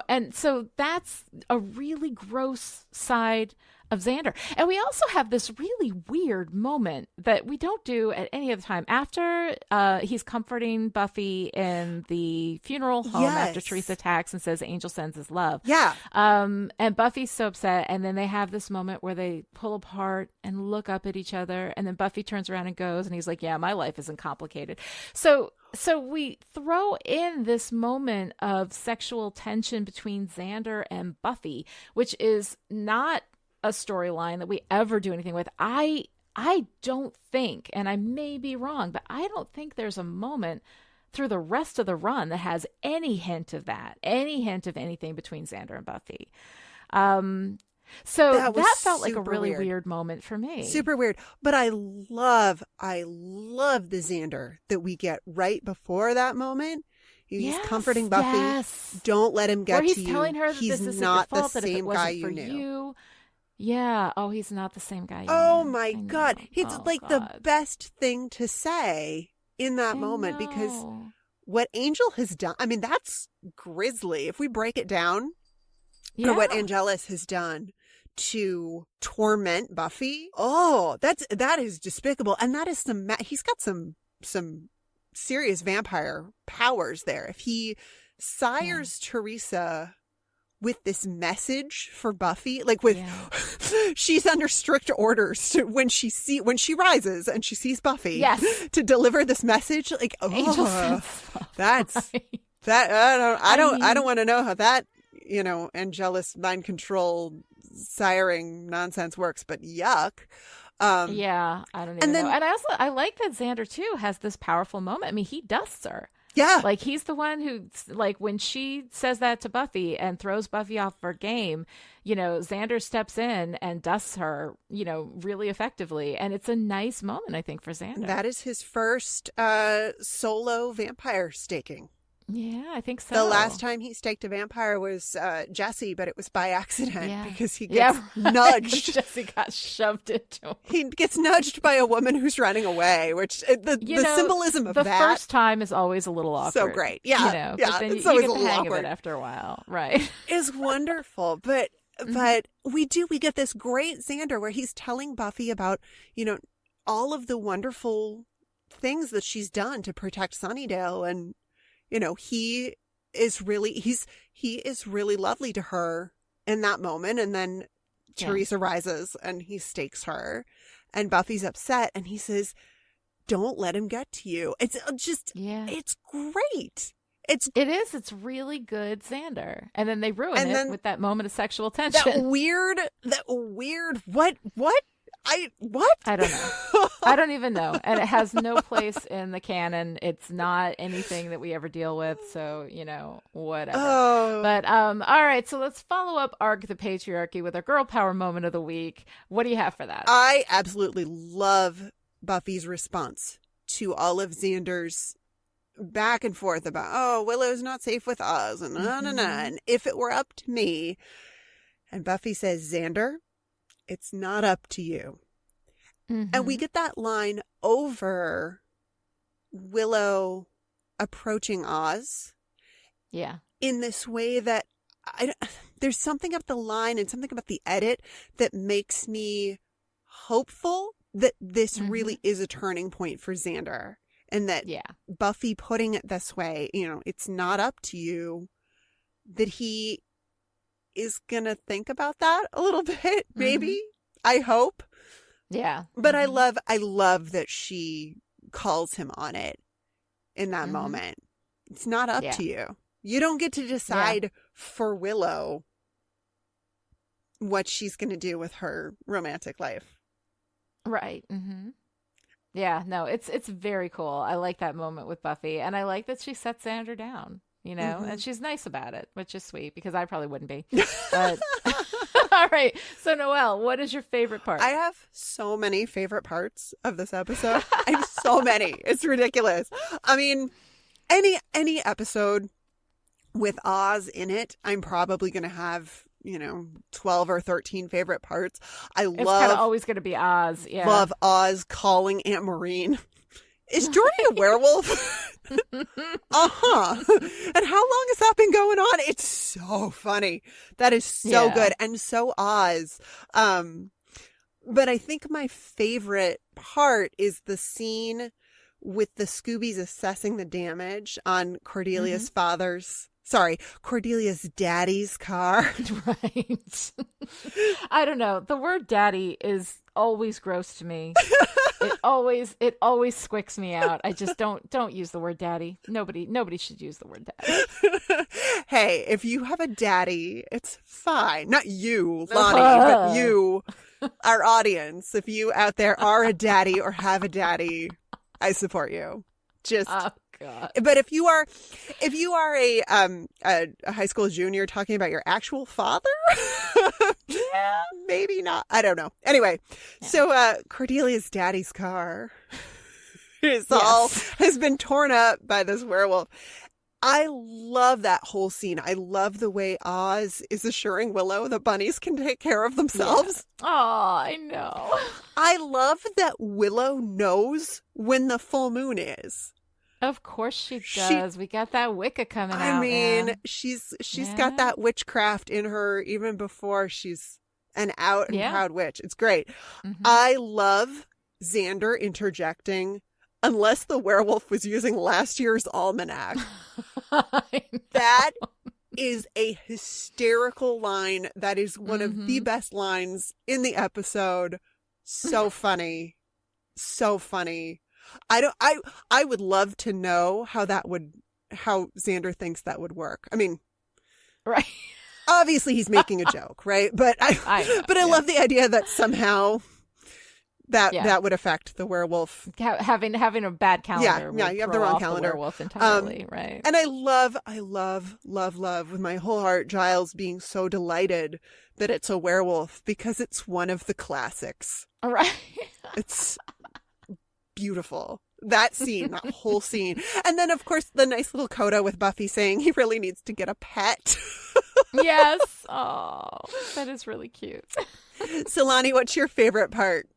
and so that's a really gross side of Xander. And we also have this really weird moment that we don't do at any other time. After he's comforting Buffy in the funeral home after Teresa attacks and says Angel sends his love. Yeah. And Buffy's so upset. And then they have this moment where they pull apart and look up at each other. And then Buffy turns around and goes, and he's like, yeah, my life isn't complicated. So we throw in this moment of sexual tension between Xander and Buffy, which is not a storyline that we ever do anything with. I don't think, and I may be wrong, but I don't think there's a moment through the rest of the run that has any hint of that, any hint of anything between Xander and Buffy. So that felt like a really weird moment for me. Super weird. But I love the Xander that we get right before that moment. He's comforting Buffy. Yes. Don't let him get to you. He's telling her that he's this isn't not your fault, the that if it same wasn't guy you for knew. you. Yeah. Oh, he's not the same guy. My God. It's the best thing to say in that moment, because what Angel has done, I mean, that's grisly. If we break it down, or what Angelus has done to torment Buffy, that is despicable. And that is he's got some serious vampire powers there. If he sires Teresa with this message for Buffy, like she's under strict orders to, when she rises and she sees Buffy, to deliver this message. Like, that's that. I don't want to know how that Angelus mind control siring nonsense works, but yuck. I don't even know. And I like that Xander too has this powerful moment. I mean, he dusts her. Yeah. Like, he's the one who, like, when she says that to Buffy and throws Buffy off her game, Xander steps in and dusts her, really effectively. And it's a nice moment, I think, for Xander. That is his first solo vampire staking. Yeah, I think so. The last time he staked a vampire was Jesse, but it was by accident because he gets nudged. Jesse got shoved into him. He gets nudged by a woman who's running away, which the symbolism of the that. The first time is always a little awkward. So great. Yeah. But then it's you always get a the little hang awkward. of it after a while. Right. It's wonderful. But we get this great Xander where he's telling Buffy about, all of the wonderful things that she's done to protect Sunnydale, and he is really lovely to her in that moment. And then Teresa rises and he stakes her, and Buffy's upset, and he says, don't let him get to you. It's just, it's great. It is. It's really good Xander. And then they ruin it with that moment of sexual tension. That weird, what? I don't know. I don't even know. And it has no place in the canon. It's not anything that we ever deal with. So, whatever. Oh. But, all right. So let's follow up Arc the Patriarchy with our girl power moment of the week. What do you have for that? I absolutely love Buffy's response to all of Xander's back and forth about, Willow's not safe with us, and and if it were up to me. And Buffy says, Xander, it's not up to you. And we get that line over Willow approaching Oz. Yeah. In this way that there's something about the line and something about the edit that makes me hopeful that this really is a turning point for Xander. And that Buffy putting it this way, it's not up to you, that he is going to think about that a little bit, maybe. I hope. Yeah. But I love that she calls him on it in that moment. It's not up to you. You don't get to decide for Willow what she's going to do with her romantic life. Right. Yeah, no, it's very cool. I like that moment with Buffy, and I like that she sets Xander down, you know, and she's nice about it, which is sweet because I probably wouldn't be. But all right. So Noelle, what is your favorite part? I have so many favorite parts of this episode. I have so many. It's ridiculous. I mean, any episode with Oz in it, I'm probably going to have, 12 or 13 favorite parts. It's kind of always going to be Oz. Yeah. Love Oz calling Aunt Maureen. Is Jordy a werewolf? And how long has that been going on? It's so funny. That is so good and so Oz. But I think my favorite part is the scene with the Scoobies assessing the damage on Cordelia's Cordelia's daddy's car. Right. I don't know. The word daddy is always gross to me. It always squicks me out. I just don't use the word daddy. Nobody should use the word daddy. Hey, if you have a daddy, it's fine. Not you, Lani, but you, our audience. If you out there are a daddy or have a daddy, I support you. Just God. But if you are a high school junior talking about your actual father, maybe not. I don't know. Anyway, so Cordelia's daddy's car has been torn up by this werewolf. I love that whole scene. I love the way Oz is assuring Willow that bunnies can take care of themselves. Yeah. Oh, I know. I love that Willow knows when the full moon is. Of course she does. We got that Wicca coming out. I mean, she's got that witchcraft in her even before she's an out and proud witch. It's great. I love Xander interjecting, unless the werewolf was using last year's almanac. That is a hysterical line. That is one of the best lines in the episode. So funny. So funny. I would love to know how Xander thinks that would work. I mean, right. Obviously he's making a joke, right? But I love the idea that somehow that would affect the werewolf. Having a bad calendar. Yeah, you have the wrong calendar. The werewolf entirely, right. And I love with my whole heart Giles being so delighted that it's a werewolf because it's one of the classics. Right. It's beautiful. That scene, that whole scene. And then, of course, the nice little coda with Buffy saying he really needs to get a pet. Yes. Oh, that is really cute. So, Lani, what's your favorite part?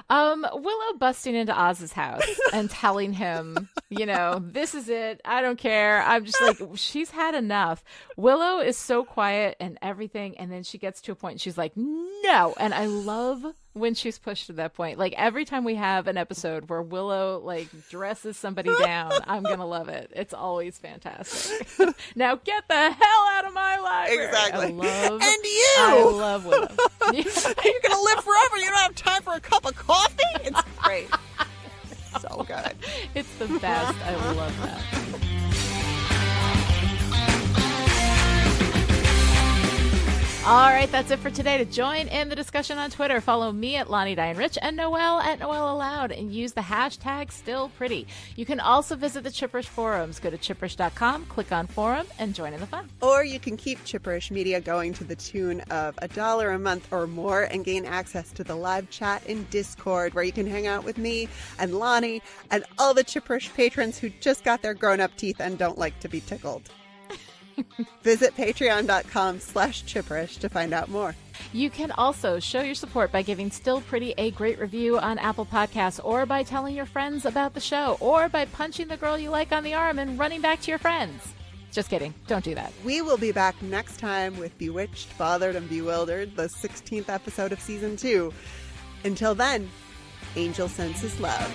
Willow busting into Oz's house and telling him, this is it. I don't care. I'm just like, she's had enough. Willow is so quiet and everything. And then she gets to a point and she's like, no. And I love when she's pushed to that point. Like every time we have an episode where Willow like dresses somebody down, I'm going to love it. It's always fantastic. Now get the hell out of my library. Exactly. I love Willow. You're going to live forever. You don't have time for a cup of coffee. It's great. So good. It's the best. I love that. All right, that's it for today. To join in the discussion on Twitter, follow me at Lani Diane Rich and Noelle at Noelle Aloud and use the hashtag StillPretty. You can also visit the Chipperish forums. Go to chipperish.com, click on forum, and join in the fun. Or you can keep Chipperish Media going to the tune of $1 a month or more and gain access to the live chat in Discord where you can hang out with me and Lani and all the Chipperish patrons who just got their grown-up teeth and don't like to be tickled. Visit patreon.com/chipperish to find out more. You can also show your support by giving Still Pretty a great review on Apple Podcasts, or by telling your friends about the show, or by punching the girl you like on the arm and running back to your friends. Just kidding. Don't do that. We will be back next time with Bewitched, Bothered, and Bewildered, the 16th episode of Season 2. Until then, Angel sends his love.